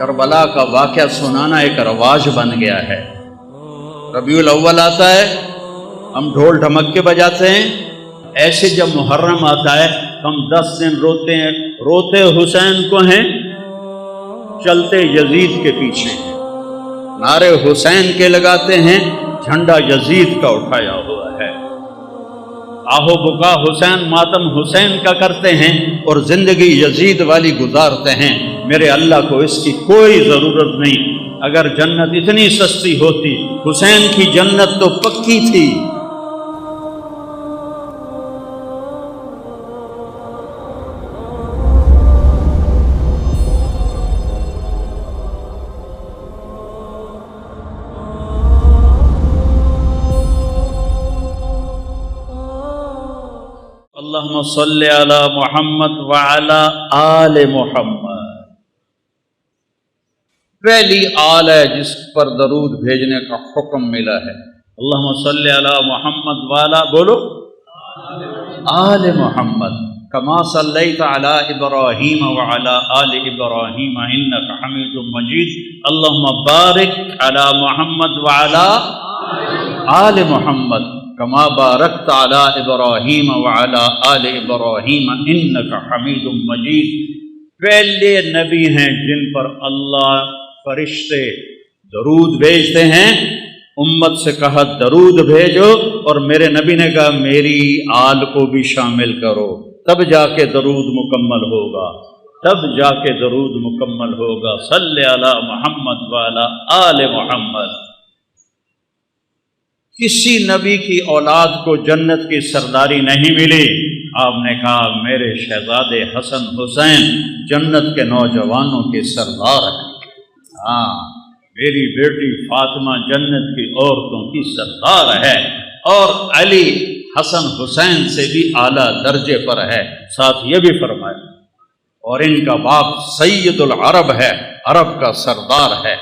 کربلا کا واقعہ سنانا ایک رواج بن گیا ہے۔ ربیع الاول آتا ہے، ہم ڈھول ڈھمکے بجاتے ہیں۔ ایسے جب محرم آتا ہے ہم 10 دن روتے ہیں، روتے حسین کو ہیں، چلتے یزید کے پیچھے، نعرے حسین کے لگاتے ہیں، جھنڈا یزید کا اٹھایا ہوا ہے۔ آہو بکا حسین، ماتم حسین کا کرتے ہیں اور زندگی یزید والی گزارتے ہیں۔ میرے اللہ کو اس کی کوئی ضرورت نہیں۔ اگر جنت اتنی سستی ہوتی، حسین کی جنت تو پکی تھی۔ اللہم صلی علی محمد وعلی آل محمد۔ پہلی آل ہے جس پر درود بھیجنے کا حکم ملا ہے۔ اللہم صلی علی محمد وعلی، بولو، آل محمد کما صلیت علی ابراہیم وعلی آل ابراہیم انک حمید مجید۔ اللہم بارک علی محمد وعلی آل محمد کما بارکت علی ابراہیم وعلی آل ابراہیم انک حمید مجید۔ پہلے نبی ہیں جن پر اللہ فرشتے درود بھیجتے ہیں۔ امت سے کہا درود بھیجو، اور میرے نبی نے کہا میری آل کو بھی شامل کرو، تب جا کے درود مکمل ہوگا، تب جا کے درود مکمل ہوگا۔ صلی علی محمد وعلی آل محمد۔ کسی نبی کی اولاد کو جنت کی سرداری نہیں ملی۔ آپ نے کہا میرے شہزادے حسن حسین جنت کے نوجوانوں کے سردار ہیں۔ ہاں، میری بیٹی فاطمہ جنت کی عورتوں کی سردار ہے، اور علی حسن حسین سے بھی اعلیٰ درجے پر ہے۔ ساتھ یہ بھی فرمایا اور ان کا باپ سید العرب ہے، عرب کا سردار ہے۔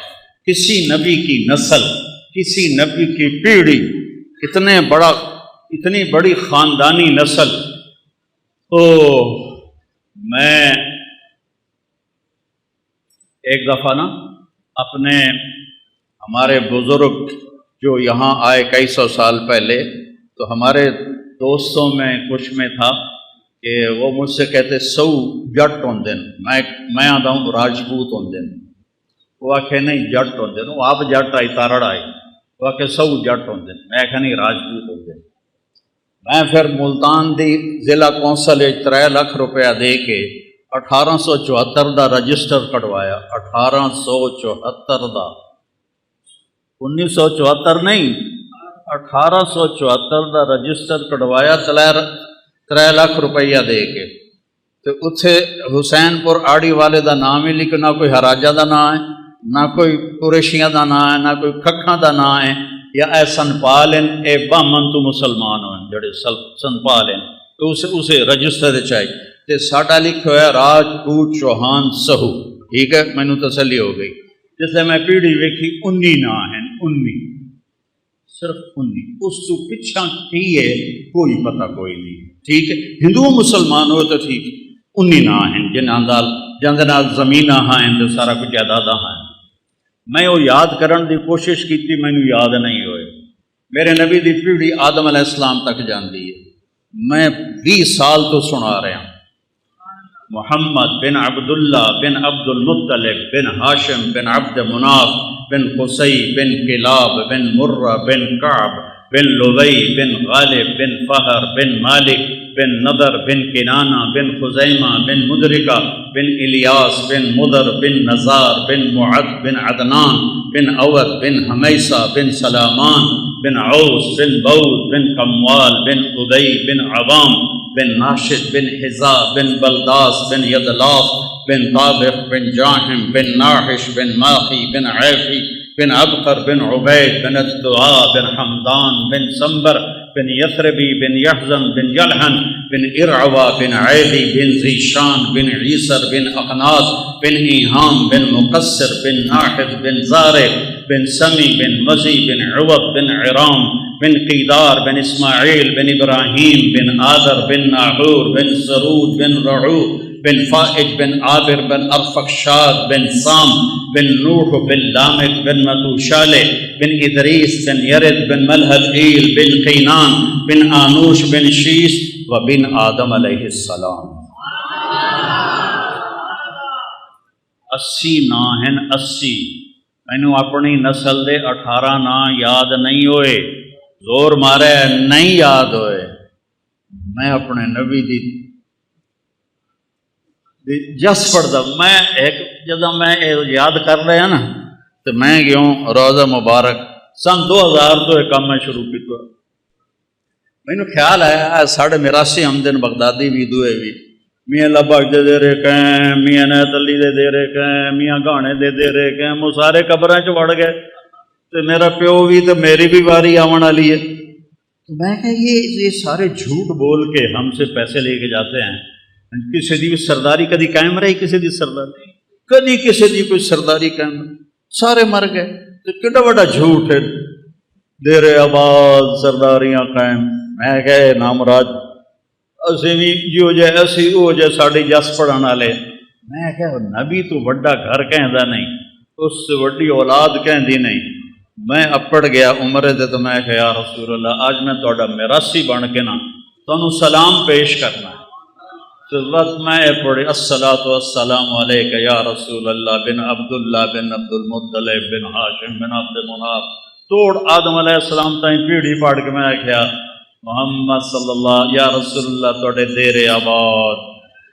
کسی نبی کی نسل، کسی نبی کی پیڑھی، اتنی بڑی خاندانی نسل۔ میں ایک دفعہ ہمارے بزرگ جو یہاں آئے کئی سو سال پہلے، تو ہمارے دوستوں میں کچھ میں تھا کہ وہ مجھ سے کہتے سو جٹ ہوندے، میں آتا ہوں راجپوت ہوندے، وہ آکھے نہیں جٹ ہوندے، وہ آپ جٹ آئی تارڑ آئی، وہ آکھے سو جٹ ہوندے، میں آکھے نہیں راجپوت ہوندے۔ میں پھر ملتان دی ضلع کونسل 3 لاکھ روپیہ دے کے 1874 دا رجسٹر کٹوایا۔ 1874 دا، 1974 نہیں، 1874 دا رجسٹر کٹوایا 3 لاکھ روپیہ دے کے۔ تو اتھے حسین پور آڑی والے دا نام ہی لکھا، نہ کوئی ہراجہ دا نام ہے، نہ کوئی قریشیاں دا نام ہے، نہ کوئی کھکھاں دا نام ہے، یا اے سنپال ہیں، اے بامن تو مسلمان ہیں جڑے سنپال ہیں، تو اسے رجسٹر چاہیے۔ تے ساڈا لکھا ہوا ہے راجپوت چوہان سہو، ٹھیک ہے، میں نے تسلی ہو گئی۔ جس لئے میں پیڑھی ویکھی 19 نام ہیں، 19، صرف 19، اس تو پچھا کی ہے کوئی پتہ کوئی نہیں، ٹھیک ہے۔ ہندو مسلمان ہو تو ٹھیک، 19 نام ہیں جن نال زمیناں ہیں تو سارا کچھ جائیداداں ہیں۔ میں وہ یاد کرن دی کوشش کی تھی، میں نے یاد نہیں ہوئے۔ میرے نبی دی پیڑھی آدم علیہ السلام تک جاندی ہے، میں 20 سال تو سنا رہا ہوں۔ محمد بن عبداللہ بن عبد المطلب بن ہاشم بن عبد مناف بن قصی بن کلاب بن مرہ بن کعب بن لبی بن غالب بن فہر بن مالک بن نضر بن کنانہ بن خزیمہ بن مدرکہ بن الیاس بن مدر بن نزار بن معد بن عدنان بن عود بن حمیسہ بن سلامان بن عوس بن بود بن قموال بن ادی بن عوام بن ناشد بن حزا بن بلداس بن یدلاف بن طابق بن جاہم بن ناحش بن ماخی بن عیفی بن عبقر بن عبید بن الدعاء بن حمدان بن سنبر بن یثربی بن یحزن بن یلحن بن ارعوا بن عیلی بن زیشان بن عیسر بن اقناط بن ایہام بن مقصر بن ناحد بن زارع بن سمی بن مزی بن عوض بن عرام بن قیدار بن اسماعیل بن ابراہیم بن آذر بن ناحور بن سرود بن رعو بن فائج بن عابر بن ارفخشاد بن سام بن نوح بن لامک بن متوشالہ بن ادریس بن یرد بن ملحد ایل بن قینان بن آنوش بن شیس و بن آدم علیہ السلام۔ 80 ناں ہیں، 80۔ مینوں اپنی نسل دے 18 ناں یاد نہیں ہوئے، زور مارے نہیں یاد ہوئے۔ میں اپنے نبی دی جس پڑھدا، میں ایک جدوں میں یاد کر رہا نا تو میں گیوں روزہ مبارک سن 2000 تو یہ کام میں شروع کیا۔ مینوں خیال آیا ساڑھے میراسی ہمدن بغدادی بھی دوئے بھی میاں لبک دے رہے کہیں، میاں نیت علی دے رہے کہیں، میاں گانے دے رہے کہیں، وہ سارے قبراں چ وڑ گئے تو میرا پیو بھی تو میری بھی واری آون والی ہے۔ تو میں کہ یہ سارے جھوٹ بول کے ہم سے پیسے لے کے جاتے ہیں۔ کسی دی بھی سرداری کدی قائم رہی؟ کسی دی سرداری کدی کسی دی کوئی سرداری قائم رہی؟ سارے مر گئے تو کڈا بڑا جھوٹ ہے۔ دیر آباد سرداریاں قائم، میں کہ نامراد اسی بھی جو جے اسی او جے ساڑی جس پڑھن والے۔ میں کہ نبی تو بڑا گھر کہندا نہیں، اس سے بڑی اولاد کہندی نہیں۔ میں اپڑ گیا عمرے دے تو میں کہ یا رسول اللہ آج میں تہاڈا میراثی بن کے نا تانوں سلام پیش کرنا ہے۔ تو وقت میں پڑھی الصلاۃ والسلام علیک یا رسول اللہ بن عبداللہ بن عبد المطلب بن ہاشم بن عبد مناف توڑ آدم علیہ السلام تائیں پیڑھی پاڑ کے میں کہا محمد صلی اللہ یا رسول اللہ توڑے دیر آباد،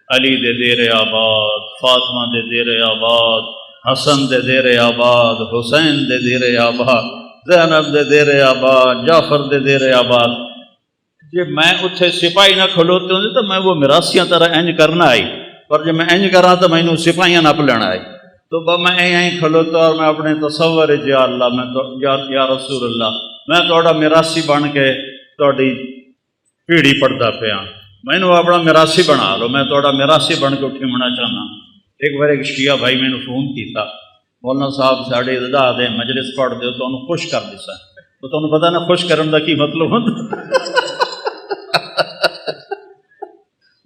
علی دے دیر آباد، فاطمہ دے دیر آباد، حسن دے دیر آباد، حسین دے دیر آباد، زینب دے دیر آباد، جعفر دے دیر آباد۔ جب میں اتھے سپاہی نہ کھلوتے ہوں تو میں وہ میراثیاں طرح انج کرنا آئی، پر جب میں انج کراں تو میں سپاہیاں نپ لینا آئی۔ تو میں یہیں کھلوتا اور میں اپنے تصور یا اللہ میں یا رسول اللہ میں تھوڑا میراثی بن کے تھوڑی پیڑھی پڑھتا پیا، میں نے اپنا میراثی بنا لو، میں تھوڑا میراثی بن کے اٹھی ہونا چاہنا۔ ایک بار ایک شیعہ بھائی میں نے فون کیتا، مولانا صاحب ساڑے ادا دے مجلس پڑھ دے تو انہوں خوش کر دیسا۔ تو تمہیں پتا نا خوش کرن دا کی مطلب ہوتا؟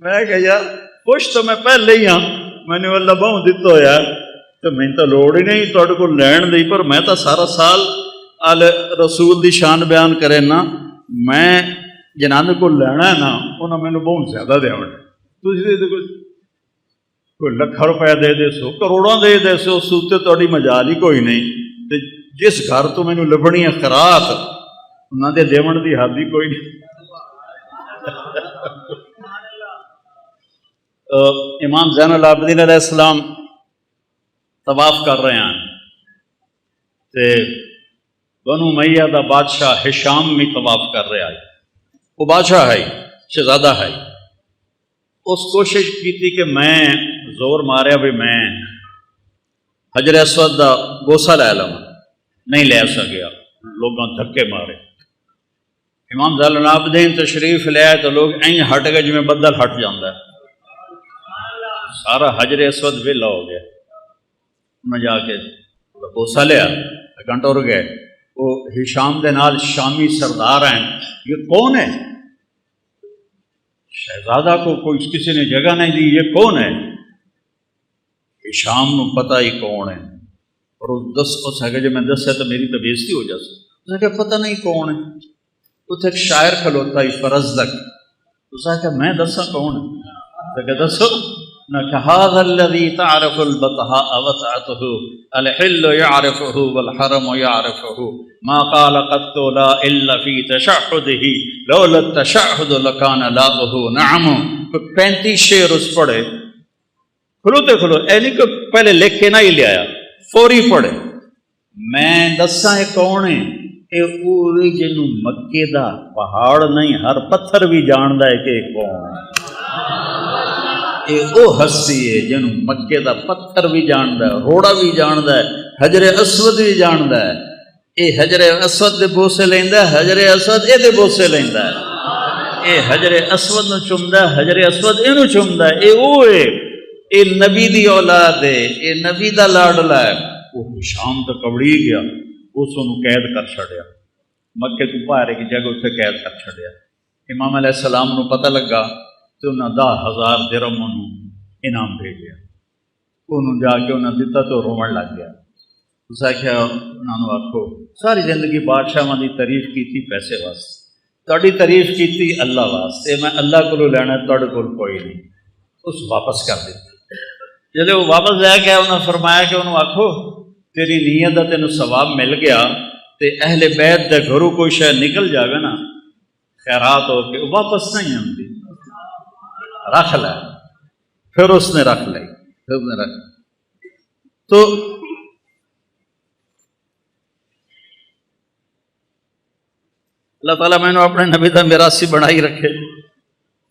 میں کہ یار خوش تو میں پہلے ہی ہاں، میں نے اللہ بہوں دیتا ہو یار، تو میں تو لوڑ ہی نہیں تھوڑے کو لین دی، پر میں تو سارا سال آل رسول دی شان بیان کرے نا، میں جنہاں کو لینا ہے نا انہوں میں نے بہت زیادہ دیا ہونے۔ کوئی لکھا روپے دے دے سو، کروڑوں دے دے سو، سوتے توڑی مجال ہی کوئی نہیں۔ جس گھر تو میں نے لبنی ہے خراط انہوں دے دیون دی حادی کوئی نہیں۔ امام زین العابدین علیہ السلام طواف کر رہے ہیں تے بنو امیہ دا بادشاہ ہشام میں طواف کر رہا ہے، وہ بادشاہ ہے شہزادہ ہے۔ اس کوشش کی تھی کہ میں زور ماریا بھی میں حجر اسود دا بوسہ لے لوں، نہیں لے سکیا، لوگوں دھکے مارے۔ امام زین العابدین تشریف لے آئے تو لوگ این ہٹ گئے جو میں بدل ہٹ جاندہ ہے، سارا حجر اسود ویلا ہو گیا۔ انہیں جا کے بوسہ لیا، گھنٹہ رک گئے، وہ ہشام دے نال شامی سردار ہیں، یہ کون ہے؟ شہزادہ کو کوئی کسی نے جگہ نہیں دی، یہ کون ہے؟ ہشام نو پتہ ہی کون ہے، اور اس ہے جب میں دس ہے تو میری تو بےزتی ہو جاتی۔ اس نے کہا پتہ نہیں کون ہے۔ اتنے ایک شاعر کھلوتا ہی فرزدق، اس نے کہا میں دسا کون ہے؟ تو کہا دسو نہ کہ هذا الذي تعرف البطحاء وسعته الحل يعرفه والحرم يعرفه ما قال قط لا الا في تشهده لولا التشهد لكان لاؤه نعم۔ 35 شعر اس پڑھے کھلوتے کھلو، اینی کہ پہلے لکھ کے نہ ہی لے آیا، فوری پڑھے۔ میں دساں یہ کون ہے؟ اے اوہی جنوں مکے دا پہاڑ نہیں ہر پتھر بھی جاندا ہے کہ کون ہے۔ اے او ہستی ہے جنوں مکے دا پتھر بھی جاندا ہے، روڑا بھی جاندا ہے، حجر اسود بھی جاندا ہے۔ اے حجر اسود دے بوسے لیندا ہے، حجر اسود اے دے بوسے لیندا ہے۔ اے حجر اسود نو چومدا ہے، حجر اسود اینو چومدا ہے۔ اے او ہے، اے نبی دی اولاد ہے، اے نبی دا لاڈلا ہے۔ وہ شام تو کبڑی گیا، اس نو قید کر چھڑیا، مکے تو باہر کی جگہ اتنے قید کر چھڑیا۔ امام علیہ السلام نو پتہ لگا تو انہاں 10,000 درہم انعام بھیجیا، انہوں جا کے انہیں دیتا تو رومن لگ گیا۔ اس آخیا انہوں نے آخو ساری زندگی بادشاہ دی تعریف کی تھی پیسے واسطے، تہاڈی تعریف کی تھی اللہ واسطے، میں اللہ کو لینا تہاڈے کول کوئی نہیں، اس واپس کر دیتی۔ جب وہ واپس لے گیا انہوں نے فرمایا کہ انہوں آخو تیری نیت کا تینوں ثواب مل گیا تے اہل بیت دے گھروں کوئی شاید نکل جاوے نا خیرات ہو کے واپس نہیں آتی، رکھ لے۔ پھر اس نے رکھ لی، تو اللہ تعالیٰ میں نے اپنے نبی دا میراثی بنائی رکھے۔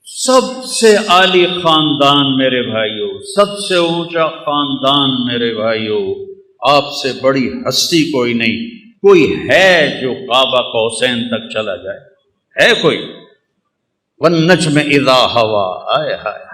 سب سے عالی خاندان میرے بھائیوں، سب سے اونچا خاندان میرے بھائیوں، آپ سے بڑی ہستی کوئی نہیں، کوئی ہے جو قاب قوسین تک چلا جائے؟ ہے کوئی؟ والنجم اذا ہوا، آئے ہائے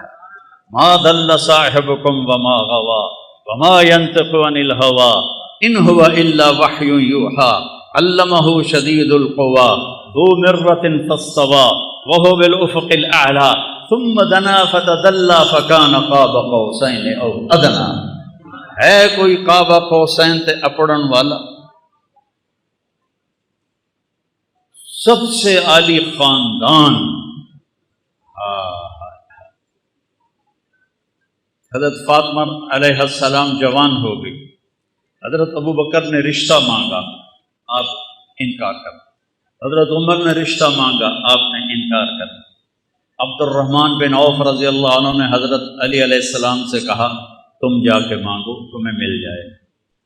ما ضل صاحبکم وما غوا وما ينطق عن الهوى ان هو الا وحی یوحی علمہ شدید القوی ذو مرۃ فاستوى وهو بالافق الاعلی ثم دنا فتدلى فكان قاب قوسین او ادنی۔ ہے کوئی قاب قوسین تے اپڑن والا؟ سب سے عالی خاندان۔ حضرت فاطمہ علیہ السلام جوان ہو گئی، حضرت ابو بکر نے رشتہ مانگا، آپ انکار کر، حضرت عمر نے رشتہ مانگا، آپ نے انکار کر، عبد الرحمن بن عوف رضی اللہ عنہ نے حضرت علی علیہ السلام سے کہا تم جا کے مانگو تمہیں مل جائے۔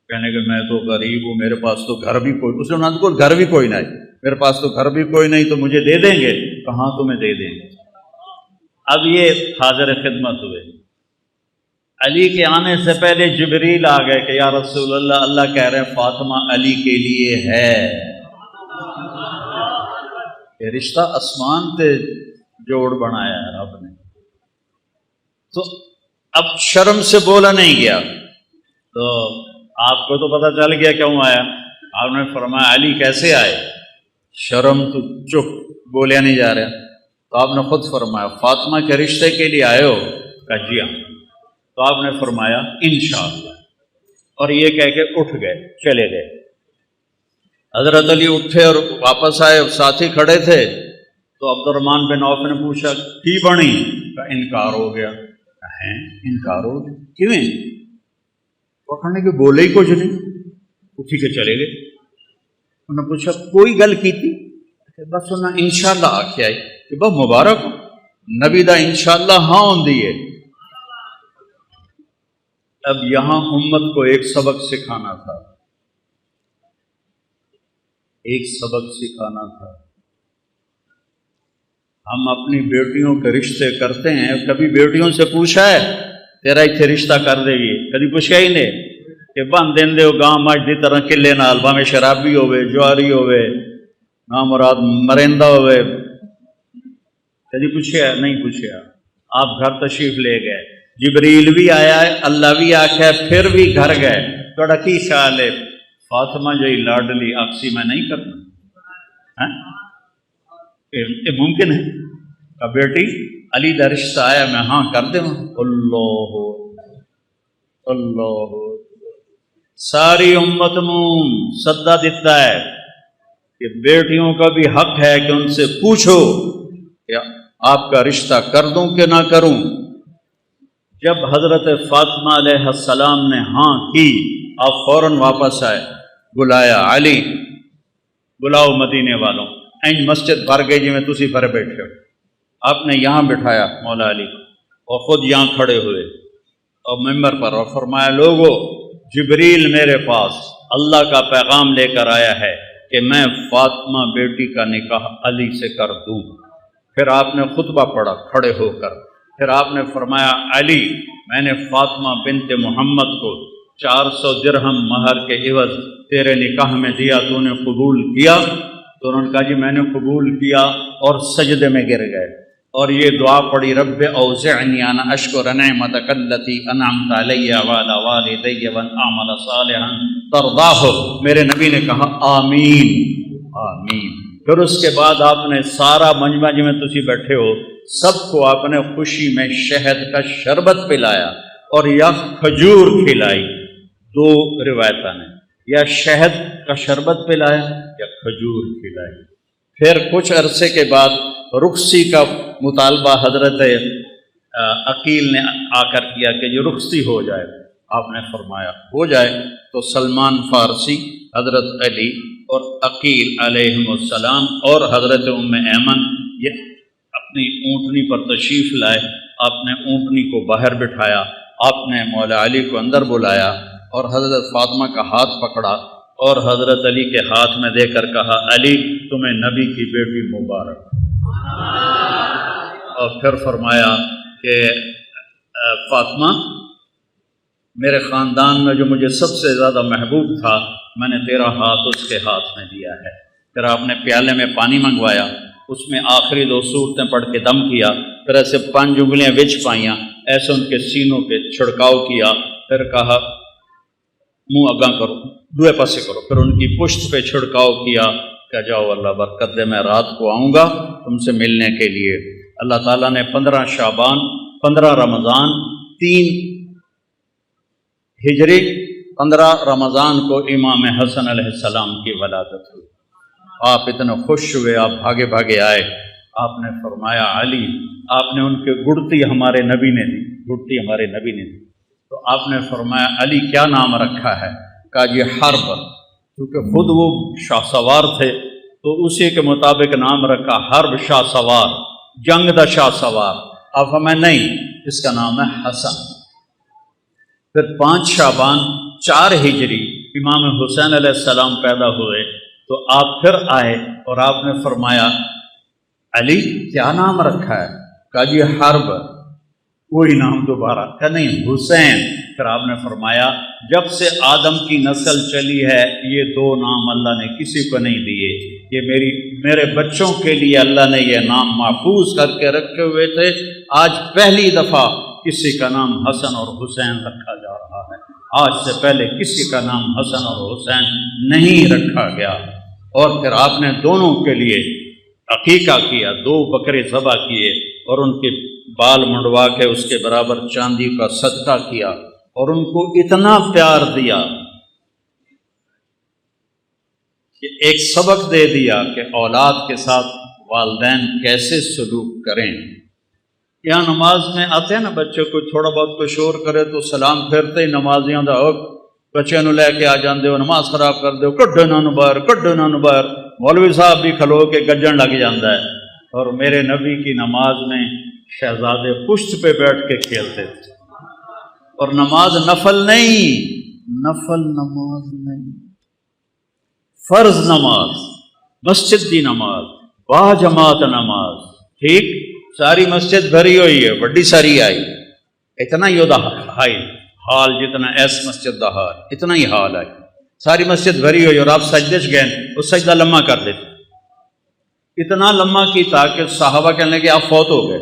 کہنے کہ میں تو غریب ہوں، میرے پاس تو گھر بھی کوئی، اس نے کو گھر بھی کوئی نہیں، میرے پاس تو گھر بھی کوئی نہیں، تو مجھے دے دیں گے؟ کہاں تمہیں دے دیں گے۔ اب یہ حاضر خدمت ہوئے، علی کے آنے سے پہلے جبریل آ گئے کہ یا رسول اللہ، اللہ کہہ رہے ہیں فاطمہ علی کے لیے ہے۔ یہ رشتہ آسمان تے جوڑ بنایا ہے رب نے۔ تو اب شرم سے بولا نہیں گیا، تو آپ کو تو پتہ چل گیا کیوں آیا۔ آپ نے فرمایا علی کیسے آئے؟ شرم تو چپ، بولیا نہیں جا رہا۔ تو آپ نے خود فرمایا فاطمہ کے رشتے کے لیے آئے ہو؟ کہا جی ہاں۔ تو آپ نے فرمایا انشاءاللہ، اور یہ کہہ کے اٹھ گئے، چلے گئے۔ حضرت علی اٹھے اور واپس آئے، ساتھی کھڑے تھے، تو عبد الرحمن بن عوف نے پوچھا کی بنی؟ کہا انکار ہو گیا۔ ہیں انکار ہو گیا؟ کیوں؟ وہ کہنے کہ بولے ہی کچھ نہیں، اٹھی کے چلے گئے۔ انہوں نے پوچھا کوئی گل کی تھی؟ بس انہیں انشاءاللہ آکھے آئی کہ بہت مبارک ہو، نبی دا انشاءاللہ ہاں ہوندی ہے۔ اب یہاں امت کو ایک سبق سکھانا تھا، ایک سبق سکھانا تھا۔ ہم اپنی بیٹیوں کے رشتے کرتے ہیں، کبھی بیٹیوں سے پوچھا ہے تیرا اتنے رشتہ کر دے گی؟ کبھی پوچھا ہی نہیں کہ بن دین دے گاں مجھ دی طرح کلے نال، بھاویں شرابی ہوئے، جواری ہوئے، نامراد مرندہ ہوئے، کبھی پوچھا نہیں پوچھا۔ آپ گھر تشریف لے گئے، جبریل بھی آیا ہے، اللہ بھی آخیا، پھر بھی گھر گئے، تھوڑا کی خیال ہے فاطمہ جی لاڈلی آکسی میں نہیں کرنا؟ یہ ممکن ہے کہ بیٹی علی دا رشتہ آیا میں ہاں کر دوں؟ اللہ اللہ، ساری امت نو سدا دیتا ہے کہ بیٹیوں کا بھی حق ہے کہ ان سے پوچھو کہ آپ کا رشتہ کر دوں کہ نہ کروں۔ جب حضرت فاطمہ علیہ السلام نے ہاں کی، آپ فوراً واپس آئے، بلایا علی بلاؤ مدینے والوں، این مسجد بھر گئی جی میں تسی بھر بیٹھے ہو۔ آپ نے یہاں بٹھایا مولا علی کو، اور خود یہاں کھڑے ہوئے اور ممبر پر، اور فرمایا لوگو جبریل میرے پاس اللہ کا پیغام لے کر آیا ہے کہ میں فاطمہ بیٹی کا نکاح علی سے کر دوں۔ پھر آپ نے خطبہ پڑھا کھڑے ہو کر، پھر آپ نے فرمایا علی میں نے فاطمہ بنت محمد کو 400 درہم مہر کے عوض تیرے نکاح میں دیا، تو نے قبول کیا؟ تو انہوں نے کہا جی میں نے قبول کیا، اور سجدے میں گر گئے، اور یہ دعا پڑھی رب اوزعنی ان اشکر نعمتک التی انعمت علی وعلی والدی وان اعمل صالحا ترضاہ۔ میرے نبی نے کہا آمین آمین۔ پھر اس کے بعد آپ نے سارا مجمع جی میں تسی بیٹھے ہو سب کو آپ نے خوشی میں شہد کا شربت پلایا اور یا کھجور کھلائی، دو روایتاں نے، یا شہد کا شربت پلایا یا کھجور کھلائی۔ پھر کچھ عرصے کے بعد رخصتی کا مطالبہ حضرت عقیل نے آ کر کیا کہ یہ رخصتی ہو جائے، آپ نے فرمایا ہو جائے۔ تو سلمان فارسی، حضرت علی اور عقیل علیہم السلام اور حضرت ام ایمن یہ اپنی اونٹنی پر تشریف لائے۔ آپ نے اونٹنی کو باہر بٹھایا، آپ نے مولا علی کو اندر بلایا اور حضرت فاطمہ کا ہاتھ پکڑا اور حضرت علی کے ہاتھ میں دے کر کہا، علی تمہیں نبی کی بیٹی مبارک۔ اور پھر فرمایا کہ فاطمہ، میرے خاندان میں جو مجھے سب سے زیادہ محبوب تھا، میں نے تیرا ہاتھ اس کے ہاتھ میں دیا ہے۔ پھر آپ نے پیالے میں پانی منگوایا، اس میں آخری 2 سورتیں پڑھ کے دم کیا، پھر ایسے 5 انگلیاں وچ پائیاں، ایسے ان کے سینوں پہ چھڑکاؤ کیا، پھر کہا منہ اگاں کرو، دوے پاسے کرو، پھر ان کی پشت پہ چھڑکاؤ کیا کہ جاؤ اللہ برکت دے، میں رات کو آؤں گا تم سے ملنے کے لیے۔ اللہ تعالیٰ نے 15 شعبان، 15 رمضان، 3 ہجری، 15 رمضان کو امام حسن علیہ السلام کی ولادت ہوئی۔ آپ اتنے خوش ہوئے، آپ بھاگے بھاگے آئے، آپ نے فرمایا علی، آپ نے ان کے گڑتی ہمارے نبی نے دی، گڑتی ہمارے نبی نے دی، تو آپ نے فرمایا علی کیا نام رکھا ہے؟ کہا یہ حرب، کیونکہ خود وہ شاہ سوار تھے تو اسی کے مطابق نام رکھا، حرب شاہ سوار، جنگ دا شاہ سوار۔ آپ ہمیں نہیں، اس کا نام ہے حسن۔ پھر 5 شعبان 4 ہجری امام حسین علیہ السلام پیدا ہوئے، تو آپ پھر آئے اور آپ نے فرمایا علی کیا نام رکھا ہے؟ کہا جی حرب، کوئی نام دوبارہ، کہا نہیں حسین۔ پھر آپ نے فرمایا جب سے آدم کی نسل چلی ہے یہ 2 نام اللہ نے کسی کو نہیں دیے، یہ میرے بچوں کے لیے اللہ نے یہ نام محفوظ کر کے رکھے ہوئے تھے، آج پہلی دفعہ کسی کا نام حسن اور حسین رکھا جا رہا ہے، آج سے پہلے کسی کا نام حسن اور حسین نہیں رکھا گیا۔ اور پھر آپ نے دونوں کے لیے عقیقہ کیا، 2 بکرے ذبح کیے اور ان کے بال منڈوا کے اس کے برابر چاندی کا صدقہ کیا اور ان کو اتنا پیار دیا کہ ایک سبق دے دیا کہ اولاد کے ساتھ والدین کیسے سلوک کریں۔ یہاں نماز میں آتے ہیں نا بچے کو تھوڑا بہت کوئی شور کرے تو سلام پھیرتے ہی نمازیاں دا بچے نو لے کے آ جاندے ہو، نماز خراب کر دے، کڈو نہ باہر، کڈو نہ باہر۔ مولوی صاحب بھی کھلو کے گجن لگ جاندہ ہے۔ اور میرے نبی کی نماز میں شہزادے پشت پہ بیٹھ کے کھیلتے تھے، اور نماز نفل نہیں، نفل نماز نہیں، فرض نماز، مسجد دی نماز، با جماعت نماز، ٹھیک، ساری مسجد بھری ہوئی ہے، بڑی ساری آئی، اتنا ہی دا حال جتنا ایس مسجد دا حال، اتنا ہی حال ہے، ساری مسجد بھری ہوئی، اور آپ سجدے چ گئے، وہ سجدہ لمحہ کر دیتے، اتنا لمحہ کی تاکہ صحابہ کہنے لگے آپ فوت ہو گئے۔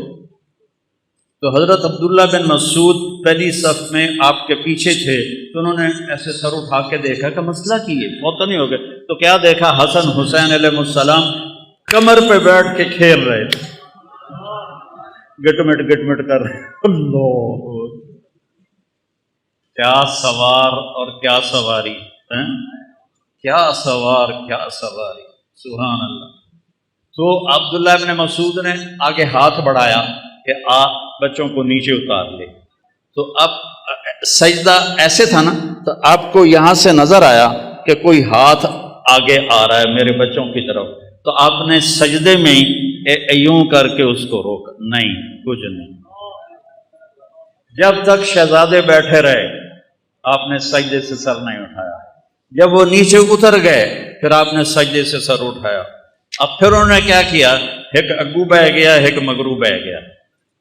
تو حضرت عبداللہ بن مسعود پہلی صف میں آپ کے پیچھے تھے، تو انہوں نے ایسے سر اٹھا کے دیکھا کہ مسئلہ کی ہے، فوت تو نہیں ہو گئے؟ تو کیا دیکھا؟ حسن حسین علیہ السلام کمر پہ بیٹھ کے کھیل رہے تھے، گٹ مٹ کر رہے، اللہ کیا سوار اور کیا سواری، کیا سوار کیا سواری، سبحان اللہ۔ تو عبداللہ ابن مسعود نے آگے ہاتھ بڑھایا کہ بچوں کو نیچے اتار لے، تو اب سجدہ ایسے تھا نا، تو آپ کو یہاں سے نظر آیا کہ کوئی ہاتھ آگے آ رہا ہے میرے بچوں کی طرف، تو آپ نے سجدے میں یوں کر کے اس کو روکا، نہیں کچھ نہیں، جب تک شہزادے بیٹھے رہے آپ نے سجدے سے سر نہیں اٹھایا، جب وہ نیچے اتر گئے پھر آپ نے سجدے سے سر اٹھایا۔ اب پھر انہوں نے کیا کیا، ایک اگو بہ گیا ایک مگرو بہ گیا،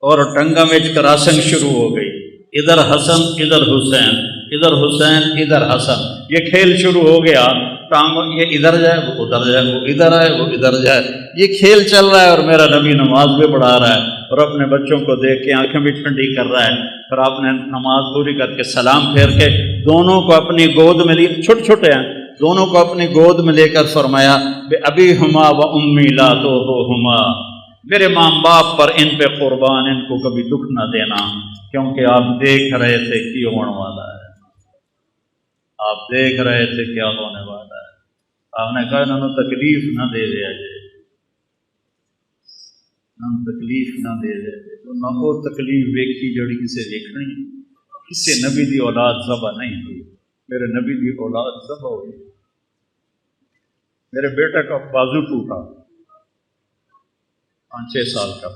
اور ٹنگا میں کراسنگ شروع ہو گئی، ادھر حسن ادھر حسین، ادھر حسین ادھر حسن، یہ کھیل شروع ہو گیا، ٹانگوں یہ ادھر جائے وہ ادھر جائے، وہ ادھر آئے وہ ادھر جائے، یہ کھیل چل رہا ہے، اور میرا نبی نماز بھی پڑھا رہا ہے اور اپنے بچوں کو دیکھ کے آنکھیں بھی ٹھنڈی کر رہا ہے۔ پھر آپ نے نماز پوری کر کے سلام پھیر کے دونوں کو اپنی گود میں لیا، چھوٹے چھوٹے ہیں، دونوں کو اپنی گود میں لے کر فرمایا بے ابی ہما و امی لا تو ہما، میرے ماں باپ پر ان پہ قربان، ان کو کبھی دکھ نہ دینا، کیونکہ آپ دیکھ رہے تھے کی ہونے والا ہے، آپ دیکھ رہے تھے کیا ہونے والا ہے۔ آپ نے کہا انہوں نے تکلیف نہ دے دیا جائے، تکلیف نہ دے دے تو نہ وہ تکلیف ویکھی جڑی کسے ویکھنی، کسے نبی دی اولاد ذبح نہیں ہوئی، میرے نبی دی اولاد ذبح ہوئی۔ میرے بیٹے کا بازو ٹوٹا، 5-6 سال کا،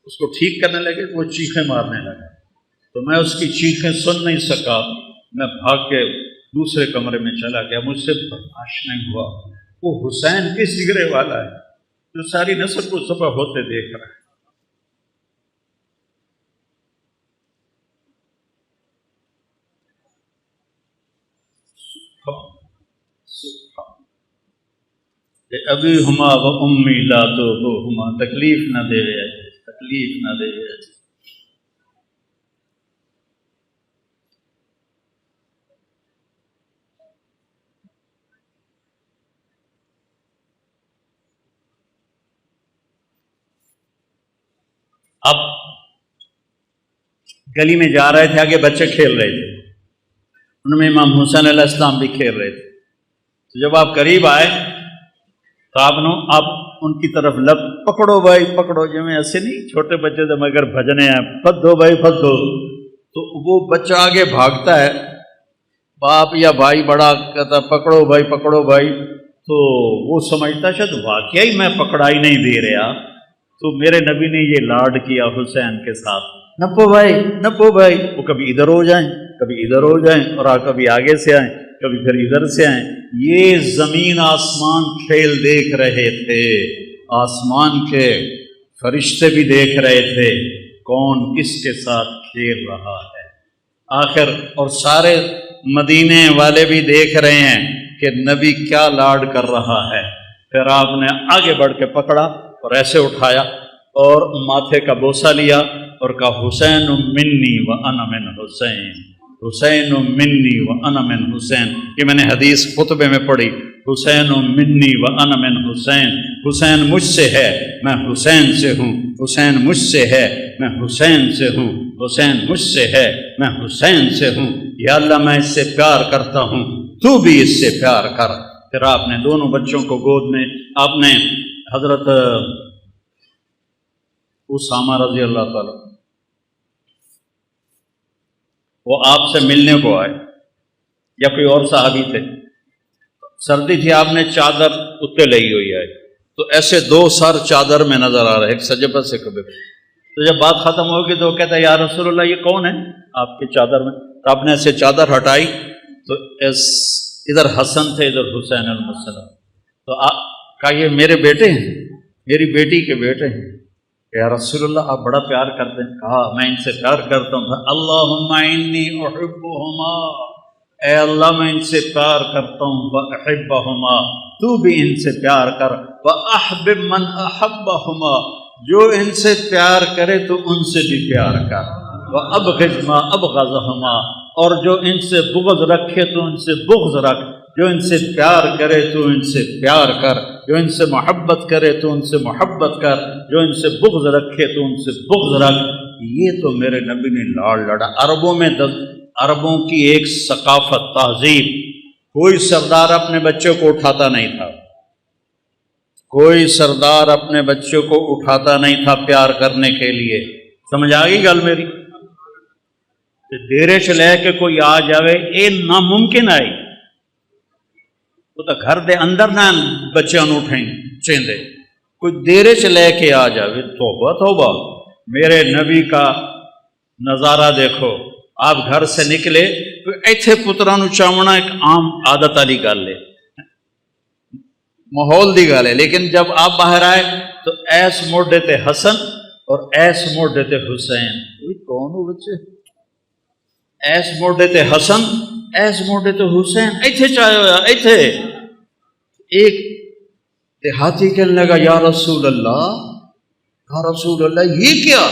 اس کو ٹھیک کرنے لگے وہ چیخیں مارنے لگا، تو میں اس کی چیخیں سن نہیں سکا، میں بھاگ کے دوسرے کمرے میں چلا گیا، مجھ سے برداشت نہیں ہوا۔ وہ حسین کس جگرے والا ہے جو ساری نسل کو ذبح ہوتے دیکھ رہا ہے۔ ابھی ہما و امی لا تو ہما، تکلیف نہ دے رہے، تکلیف نہ دے رہے۔ اب گلی میں جا رہے تھے، آگے بچے کھیل رہے تھے، ان میں امام حسین علیہ السلام بھی کھیل رہے تھے، تو جب آپ قریب آئے تو آپ ان کی طرف لب پکڑو بھائی پکڑو، جو میں ایسے نہیں چھوٹے بچے سے مگر بھجنے ہیں پھد دو بھائی پھد دو، تو وہ بچہ آگے بھاگتا ہے، باپ یا بھائی بڑا کہتا پکڑو بھائی پکڑو بھائی، تو وہ سمجھتا شاید واقعی میں پکڑائی نہیں دے رہا، تو میرے نبی نے یہ لاڈ کیا حسین کے ساتھ، نپو بھائی نپو بھائی، وہ کبھی ادھر ہو جائیں کبھی ادھر ہو جائیں، اور کبھی آگے سے آئیں کبھی پھر ادھر سے آئیں۔ یہ زمین آسمان کھیل دیکھ رہے تھے، آسمان کے فرشتے بھی دیکھ رہے تھے کون کس کے ساتھ کھیل رہا ہے آخر، اور سارے مدینے والے بھی دیکھ رہے ہیں کہ نبی کیا لاڈ کر رہا ہے۔ پھر آپ نے آگے بڑھ کے پکڑا اور ایسے اٹھایا اور ماتھے کا بوسہ لیا اور کہا حسین منی و انا من حسین، حسین منی و انا من حسین۔ یہ میں نے حدیث خطبے میں پڑھی، حسین منی و انا من حسین، حسین مجھ سے ہے میں حسین سے ہوں، حسین مجھ سے ہے میں حسین سے ہوں، حسین مجھ سے ہے میں حسین سے ہوں، یا اللہ میں اس سے پیار کرتا ہوں تو بھی اس سے پیار کر۔ پھر آپ نے دونوں بچوں کو گود میں، آپ نے حضرت اسامہ رضی اللہ تعالیٰ وہ آپ سے ملنے کو آئے یا کوئی اور صحابی تھے، سردی تھی، آپ نے چادر اتنے لئی ہوئی ہے، تو ایسے 2 سر چادر میں نظر آ رہے، ایک سجبہ سے کبھی، تو جب بات ختم ہوگی تو وہ کہتا ہے یا رسول اللہ یہ کون ہے آپ کی چادر میں؟ تو آپ نے ایسے چادر ہٹائی تو ادھر حسن تھے ادھر حسین علیہ السلام، تو آپ کہا یہ میرے بیٹے ہیں، میری بیٹی کے بیٹے ہیں۔ یا رسول اللہ آپ بڑا پیار کرتے ہیں؟ کہا میں ان سے پیار کرتا ہوں۔ اللہم انی احبہما، اے اللہ میں ان سے پیار کرتا ہوں، واحبہما تو بھی ان سے پیار کر، واحبب من احبہما جو ان سے پیار کرے تو ان سے بھی پیار کر، وابغض ما ابغضہما اور جو ان سے بغض رکھے تو ان سے بغض رکھ، جو ان سے پیار کرے تو ان سے پیار کر، جو ان سے محبت کرے تو ان سے محبت کر، جو ان سے بغض رکھے تو ان سے بغض رکھ۔ یہ تو میرے نبی نے لاڑ لڑا۔ عربوں میں عربوں کی ایک ثقافت، تہذیب، کوئی سردار اپنے بچوں کو اٹھاتا نہیں تھا، کوئی سردار اپنے بچوں کو اٹھاتا نہیں تھا پیار کرنے کے لیے۔ سمجھ آ گئی گل میری؟ ڈیرے چ لے کے کوئی آ جاوے یہ ناممکن ہے، وہ تو گھر دے اندر نہ بچوں اٹھیں چیندے، کوئی دیرے چ لے کے آ جاوے، توبہ توبہ۔ میرے نبی کا نظارہ دیکھو، آپ گھر سے نکلے تو ایتھے پترانو چاونا ایک عام عادت والی گل ہے، ماحول دی گل ہے، لیکن جب آپ باہر آئے تو ایس موڈے تے حسن اور ایس موڈے تے حسین، کون ہو بچے؟ ایس موڈے تے حسن ایس موڈے تے حسین، ایتھے چاہے ہویا ایتھے۔ ایک دیہاتی کہنے لگا یا رسول اللہ، یا رسول اللہ یہ کیا؟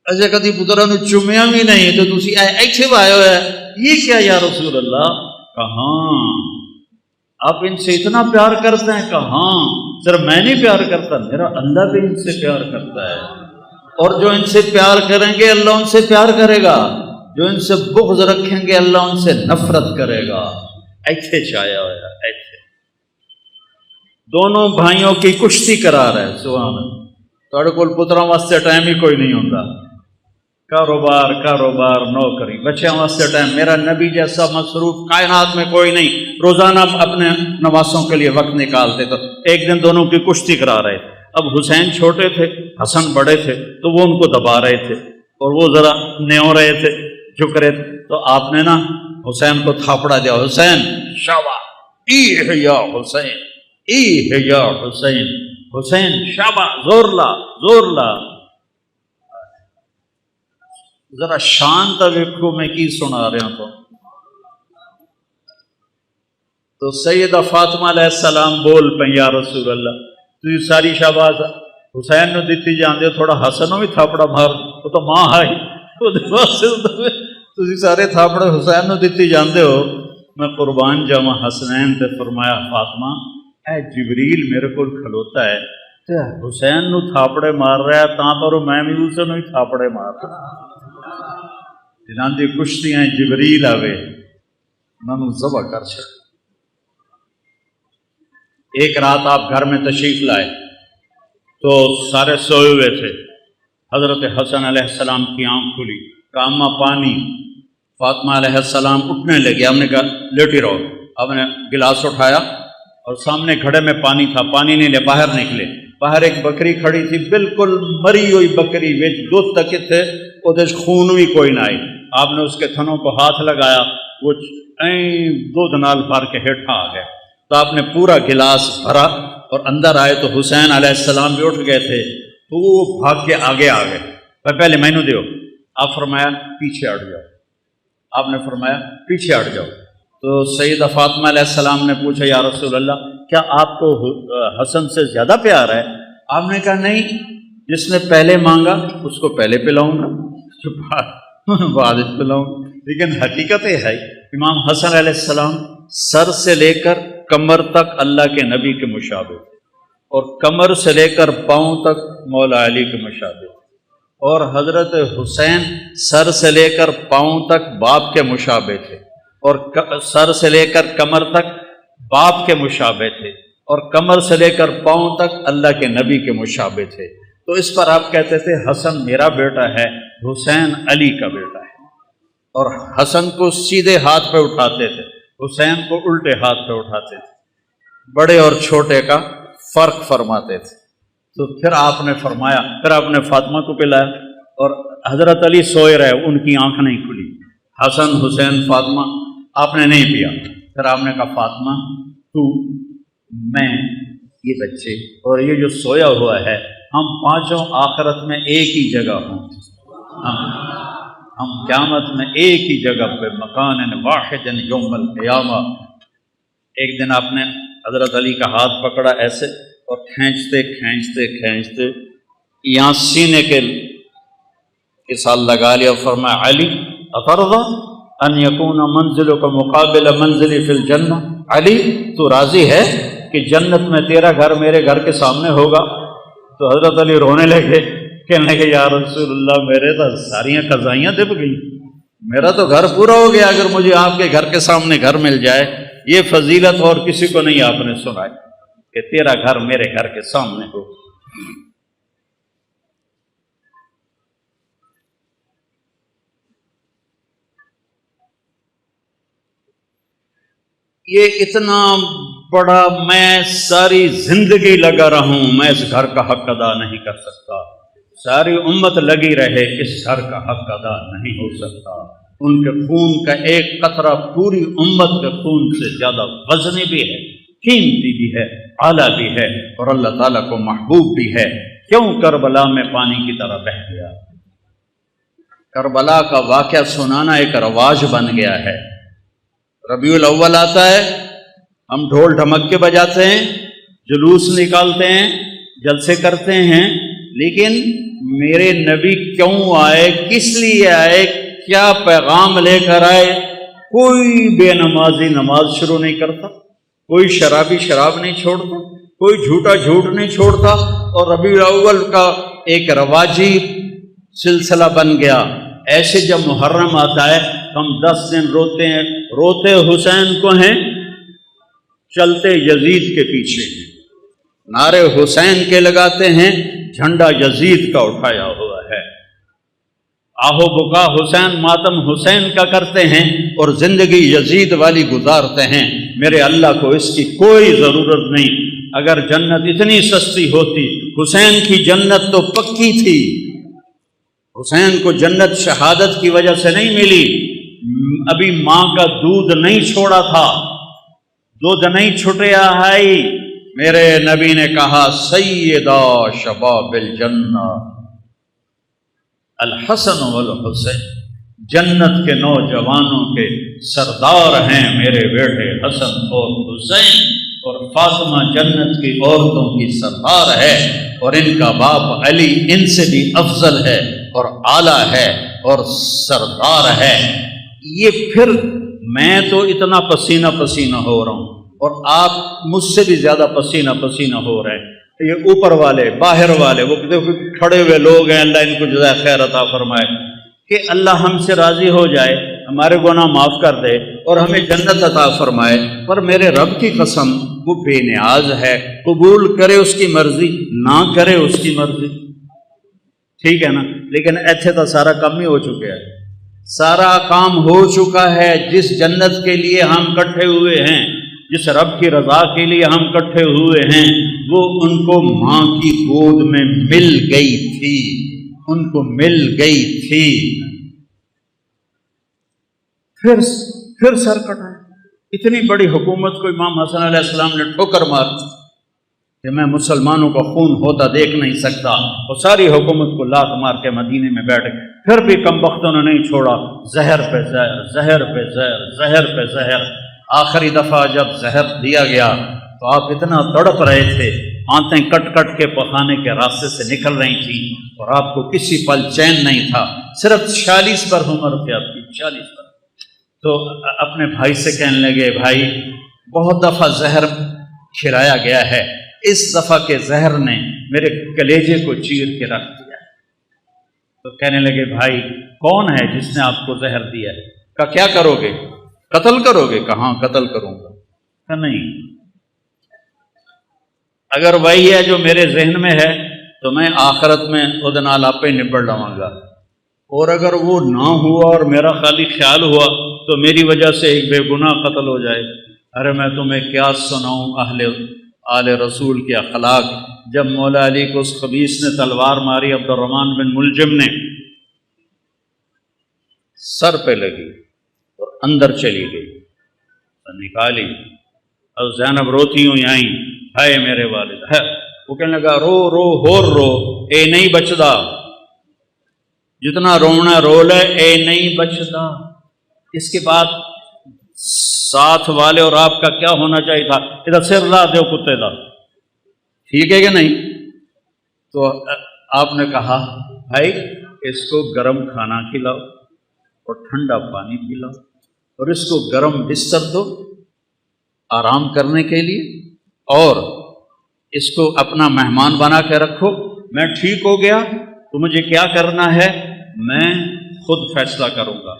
ایسے کدی پترا نو چومیا بھی نہیں تو تسی ایتھے آئے ہوئے، یہ کیا یا رسول اللہ؟ کہاں آپ ان سے اتنا پیار کرتے ہیں؟ کہاں صرف میں نہیں پیار کرتا، میرا اللہ بھی ان سے پیار کرتا ہے، اور جو ان سے پیار کریں گے اللہ ان سے پیار کرے گا، جو ان سے بغض رکھیں گے اللہ ان سے نفرت کرے گا۔ ایتھے چایا ہوا ایتھے دونوں بھائیوں کی کشتی کرا رہے، سبحان اللہ۔ تھوڑے کول پتراں واسطے ٹائم ہی کوئی نہیں ہوتا، کاروبار نوکری بچیاں واسطے ٹائم، میرا نبی جیسا مصروف کائنات میں کوئی نہیں، روزانہ اپنے نواسوں کے لیے وقت نکالتے۔ تو ایک دن دونوں کی کشتی کرا رہے تھے، اب حسین چھوٹے تھے، حسن بڑے تھے، تو وہ ان کو دبا رہے تھے اور وہ ذرا نیو رہے تھے، جھک رہے تھے، تو آپ نے نا حسین کو تھاپڑا دیا، حسین شاباش، ای ہے یا حسین، ای ہے یا حسین، حسین شاباش، زور لا زور لا۔ ذرا شانت ویکھو میں کی سنا رہا ہوں۔ تو سیدہ فاطمہ علیہ السلام بول پہ، یا رسول اللہ تھی ساری شاباش حسین نو دیتی جاندے، تھوڑا حسن نو بھی تھاپڑا مار، وہ تو ماں آئی تھی سارے تھاپڑے حسین نو دیتی جاندے ہو، میں قربان جاواں حسنین تے۔ فرمایا فاطمہ اے جبریل میرے کو کھلوتا ہے تے حسین نو تھاپڑے مار رہا ہے، تاں پر میں بھی اسے نو ہی تھاپڑے مار رہا، جنہاں دی کشتیاں جبریل آوے انہوں ذبح کر چھڑ۔ ایک رات آپ گھر میں تشریف لائے تو سارے سوئے ہوئے تھے، حضرت حسن علیہ السلام کی آنکھ کھلی، کہا اماں پانی۔ فاطمہ علیہ السلام اٹھنے لگے، ہم نے کہا لیٹی رہو، آپ نے گلاس اٹھایا اور سامنے گھڑے میں پانی تھا، پانی نہیں لے، باہر نکلے، باہر ایک بکری کھڑی تھی، بالکل مری ہوئی بکری، وچ دودھ تک تھے، وہ خون بھی کوئی نہ آئی۔ آپ نے اس کے تھنوں کو ہاتھ لگایا، وہ دودھ نال بھر کے ہیٹھا آ گیا، تو آپ نے پورا گلاس بھرا اور اندر آئے تو حسین علیہ السلام بھی اٹھ گئے تھے، تو وہ بھاگ کے آگے آ گئے، پہلے مینو دیو۔ آپ فرمایا پیچھے ہٹ جاؤ، آپ نے فرمایا پیچھے ہٹ جاؤ۔ تو سیدہ فاطمہ علیہ السلام نے پوچھا یا رسول اللہ کیا آپ کو حسن سے زیادہ پیار ہے؟ آپ نے کہا نہیں، جس نے پہلے مانگا اس کو پہلے پلاؤں گا، بعد پلاؤں گا۔ لیکن حقیقت یہ ہے امام حسن علیہ السلام سر سے لے کر کمر تک اللہ کے نبی کے مشابہ، اور کمر سے لے کر پاؤں تک مولا علی کے مشابہ، اور حضرت حسین سر سے لے کر پاؤں تک باپ کے مشابہ تھے، اور سر سے لے کر کمر تک باپ کے مشابہ تھے، اور کمر سے لے کر پاؤں تک اللہ کے نبی کے مشابہ تھے۔ تو اس پر آپ کہتے تھے حسن میرا بیٹا ہے، حسین علی کا بیٹا ہے، اور حسن کو سیدھے ہاتھ پہ اٹھاتے تھے، حسین کو الٹے ہاتھ پہ اٹھاتے تھے، بڑے اور چھوٹے کا فرق فرماتے تھے۔ تو پھر آپ نے فرمایا، پھر آپ نے فاطمہ کو پلایا، اور حضرت علی سوئے رہے، ان کی آنکھ نہیں کھلی، حسن حسین فاطمہ، آپ نے نہیں پیا۔ پھر آپ نے کہا فاطمہ تو میں یہ بچے اور یہ جو سویا ہوا ہے، ہم پانچوں آخرت میں ایک ہی جگہ ہوں، ہم قیامت میں ایک ہی جگہ پہ، مکان واحد یوم القیامہ۔ ایک دن آپ نے حضرت علی کا ہاتھ پکڑا ایسے اور کھینچتے کھینچتے کھینچتے یہاں سینے کے ساتھ لگا لیا، فرمایا علی اترضی ان یکون منزلک مقابل منزلی فی الجنہ، علی تو راضی ہے کہ جنت میں تیرا گھر میرے گھر کے سامنے ہوگا؟ تو حضرت علی رونے لگے، کہنے لگے یا رسول اللہ میرے تو ساریاں قضائیاں دب گئی، میرا تو گھر پورا ہو گیا اگر مجھے آپ کے گھر کے سامنے گھر مل جائے۔ یہ فضیلت اور کسی کو نہیں آپ نے سنائی کہ تیرا گھر میرے گھر کے سامنے ہو۔ یہ اتنا بڑا، میں ساری زندگی لگا رہا ہوں، میں اس گھر کا حق ادا نہیں کر سکتا، ساری امت لگی رہے، اس گھر کا حق ادا نہیں ہو سکتا۔ ان کے خون کا ایک قطرہ پوری امت کے خون سے زیادہ وزنی بھی ہے، قیمتی بھی ہے، اعلیٰ بھی ہے، اور اللہ تعالیٰ کو محبوب بھی ہے۔ کیوں کربلا میں پانی کی طرح بہہ گیا؟ کربلا کا واقعہ سنانا ایک رواج بن گیا ہے۔ ربیع الاول آتا ہے، ہم ڈھول ڈھمکے بجاتے ہیں، جلوس نکالتے ہیں، جلسے کرتے ہیں، لیکن میرے نبی کیوں آئے، کس لیے آئے، کیا پیغام لے کر آئے، کوئی بے نمازی نماز شروع نہیں کرتا، کوئی شرابی شراب نہیں چھوڑتا، کوئی جھوٹا جھوٹ نہیں چھوڑتا، اور ربیع الاول کا ایک رواجی سلسلہ بن گیا۔ ایسے جب محرم آتا ہے ہم 10 دن روتے ہیں، روتے حسین کو ہیں، چلتے یزید کے پیچھے ہیں، نعرے حسین کے لگاتے ہیں، جھنڈا یزید کا اٹھایا ہوا ہے، آہو بکا حسین ماتم حسین کا کرتے ہیں، اور زندگی یزید والی گزارتے ہیں۔ میرے اللہ کو اس کی کوئی ضرورت نہیں۔ اگر جنت اتنی سستی ہوتی، حسین کی جنت تو پکی تھی، حسین کو جنت شہادت کی وجہ سے نہیں ملی، ابھی ماں کا دودھ نہیں چھوڑا تھا، دودھ نہیں چھٹیا ہے۔ میرے نبی نے کہا سیدہ شباب الجنہ الحسن والحسین، جنت کے نوجوانوں کے سردار ہیں میرے بیٹے حسن اور حسین، اور فاطمہ جنت کی عورتوں کی سردار ہے، اور ان کا باپ علی ان سے بھی افضل ہے اور اعلیٰ ہے اور سردار ہے۔ یہ پھر میں تو اتنا پسینہ پسینہ ہو رہا ہوں اور آپ مجھ سے بھی زیادہ پسینہ پسینہ ہو رہے ہیں، یہ اوپر والے باہر والے وہ کھڑے ہوئے لوگ ہیں، اللہ ان کو جزائے خیر عطا فرمائے، کہ اللہ ہم سے راضی ہو جائے، ہمارے گناہ معاف کر دے اور ہمیں جنت عطا فرمائے۔ پر میرے رب کی قسم وہ بے نیاز ہے، قبول کرے اس کی مرضی، نہ کرے اس کی مرضی، ٹھیک ہے نا؟ لیکن ایتھے تو سارا کام ہی ہو چکا ہے، سارا کام ہو چکا ہے۔ جس جنت کے لیے ہم اکٹھے ہوئے ہیں، جس رب کی رضا کے لیے ہم اکٹھے ہوئے ہیں، وہ ان کو ماں کی گود میں مل گئی تھی، ان کو مل گئی تھی۔ پھر سر کٹائے، اتنی بڑی حکومت کو امام حسن علیہ السلام نے ٹھوکر مار کہ میں مسلمانوں کا خون ہوتا دیکھ نہیں سکتا، اور ساری حکومت کو لات مار کے مدینے میں بیٹھ گئے۔ پھر بھی کم بختوں نے نہیں چھوڑا، زہر پہ زہر، زہر پہ زہر، زہر پہ زہر۔ آخری دفعہ جب زہر دیا گیا تو آپ اتنا تڑپ رہے تھے، آنتیں کٹ کٹ کے پخانے کے راستے سے نکل رہی تھیں، اور آپ کو کسی پل چین نہیں تھا۔ صرف 46 پر عمر تھی آپ کی، 46 پر۔ تو اپنے بھائی سے کہنے لگے، بھائی بہت دفعہ زہر کھلایا گیا ہے، اس دفعہ کے زہر نے میرے کلیجے کو چیر کے رکھ دیا۔ تو کہنے لگے، بھائی کون ہے جس نے آپ کو زہر دیا ہے؟ کہا کیا کرو گے؟ قتل کرو گے؟ کہاں قتل کروں گا؟ کہا نہیں، اگر وہی ہے جو میرے ذہن میں ہے تو میں آخرت میں خود نال آپ پہ نبڑ لواں گا، اور اگر وہ نہ ہوا اور میرا خالی خیال ہوا تو میری وجہ سے ایک بے گناہ قتل ہو جائے۔ ارے میں تمہیں کیا سناؤں آل رسول کے اخلاق۔ جب مولا علی کو اس خبیث نے تلوار ماری، عبد الرحمن بن ملجم نے، سر پہ لگی اور اندر چلی گئی، نکالی، اور زینب روتی ہوئی آئیں، ہائے میرے والد ہے۔ وہ کہنے لگا، رو رو ہور رو، اے نہیں بچدا، جتنا رونا رو لے، اے نہیں بچدا۔ اس کے بعد ساتھ والے اور آپ کا کیا ہونا چاہیے تھا؟ ادھر سر لا دو کتے دا، ٹھیک ہے کہ نہیں؟ تو آپ نے کہا، بھائی اس کو گرم کھانا کھلاؤ اور ٹھنڈا پانی پلاؤ، اور اس کو گرم بستر دو آرام کرنے کے لیے، اور اس کو اپنا مہمان بنا کے رکھو۔ میں ٹھیک ہو گیا تو مجھے کیا کرنا ہے میں خود فیصلہ کروں گا۔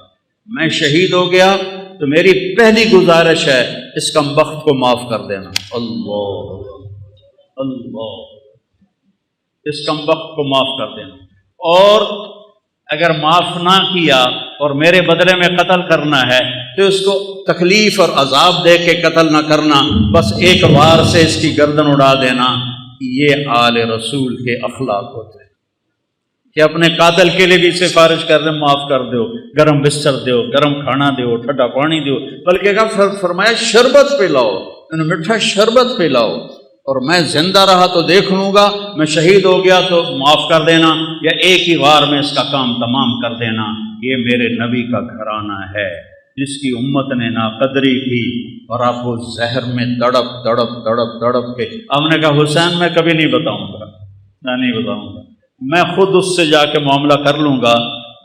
میں شہید ہو گیا تو میری پہلی گزارش ہے اس کمبخت کو معاف کر دینا۔ اللہ اللہ، اس کمبخت کو معاف کر دینا، اور اگر معاف نہ کیا اور میرے بدلے میں قتل کرنا ہے تو اس کو تکلیف اور عذاب دے کے قتل نہ کرنا، بس ایک وار سے اس کی گردن اڑا دینا۔ یہ آل رسول کے اخلاق ہوتے ہیں کہ اپنے قاتل کے لیے بھی سفارش کر دیں، معاف کر دو، گرم بستر دو، گرم کھانا دو، ٹھنڈا پانی دو، بلکہ فرمایا شربت پلاؤ، میٹھا شربت پلاؤ، اور میں زندہ رہا تو دیکھ لوں گا، میں شہید ہو گیا تو معاف کر دینا، یا ایک ہی وار میں اس کا کام تمام کر دینا۔ یہ میرے نبی کا گھرانہ ہے جس کی امت نے ناقدری کی، اور آپ کو زہر میں تڑپ تڑپ تڑپ تڑپ کے ہم نے کہا، حسین میں کبھی نہیں بتاؤں گا، میں نہیں بتاؤں گا، میں خود اس سے جا کے معاملہ کر لوں گا،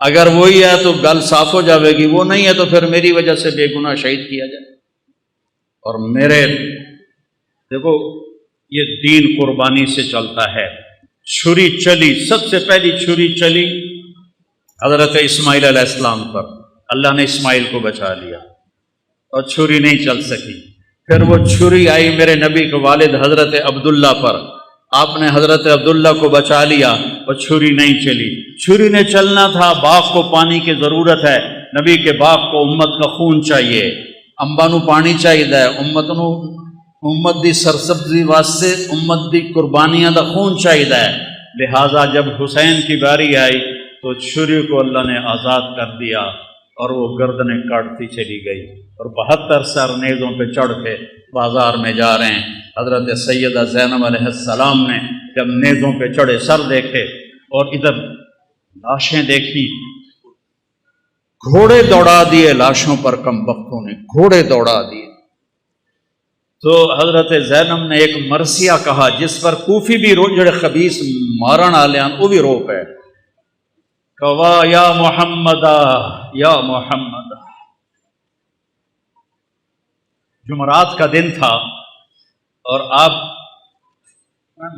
اگر وہی ہے تو گل صاف ہو جاوے گی، وہ نہیں ہے تو پھر میری وجہ سے بے گناہ شہید کیا جائے۔ اور میرے دیکھو یہ دین قربانی سے چلتا ہے۔ چھری چلی، سب سے پہلی چھری چلی حضرت اسماعیل علیہ السلام پر، اللہ نے اسماعیل کو بچا لیا اور چھری نہیں چل سکی۔ پھر وہ چھری آئی میرے نبی کے والد حضرت عبداللہ پر، آپ نے حضرت عبداللہ کو بچا لیا اور چھری نہیں چلی۔ چھری نے چلنا تھا، باغ کو پانی کی ضرورت ہے، نبی کے باغ کو امت کا خون چاہیے، انبا نو پانی چاہیے، امت دی سرسبزی واسطے امت دی قربانیاں دا خون چاہیے۔ لہٰذا جب حسین کی باری آئی تو چھری کو اللہ نے آزاد کر دیا اور وہ گردنیں کاٹتی چلی گئی، اور 72 سر نیزوں پہ چڑھ کے بازار میں جا رہے ہیں۔ حضرت سیدہ زینب علیہ السلام نے جب نیزوں پہ چڑھے سر دیکھے اور ادھر لاشیں دیکھی، گھوڑے دوڑا دیے لاشوں پر، کم بختوں نے گھوڑے دوڑا دیے۔ تو حضرت زینب نے ایک مرثیہ کہا جس پر کوفی بھی جڑے خبیث مارن والے ہیں وہ بھی رو پے، کہا یا محمد یا محمد۔ جمعرات کا دن تھا اور آپ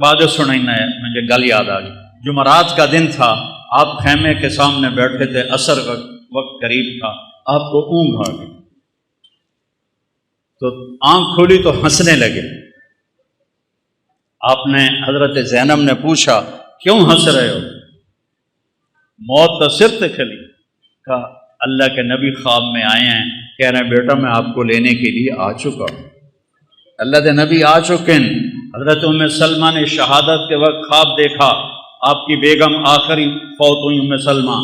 بعد سننا ہے، مجھے گل یاد آ گئی۔ جمعرات کا دن تھا، آپ خیمے کے سامنے بیٹھے تھے، عصر کا وقت قریب تھا، آپ کو اونگ آ گئی تو آنکھ کھولی تو ہنسنے لگے۔ آپ نے حضرت زینب نے پوچھا کیوں ہنس رہے ہو؟ موت تو سر سے کھلی۔ کہا اللہ کے نبی خواب میں آئے ہیں، کہہ رہے ہیں بیٹا میں آپ کو لینے کے لیے آ چکا ہوں۔ اللہ کے نبی آ چکے ہیں۔ حضرت ام سلمہ نے شہادت کے وقت خواب دیکھا، آپ کی بیگم آخری فوت ہوئی ام سلمہ،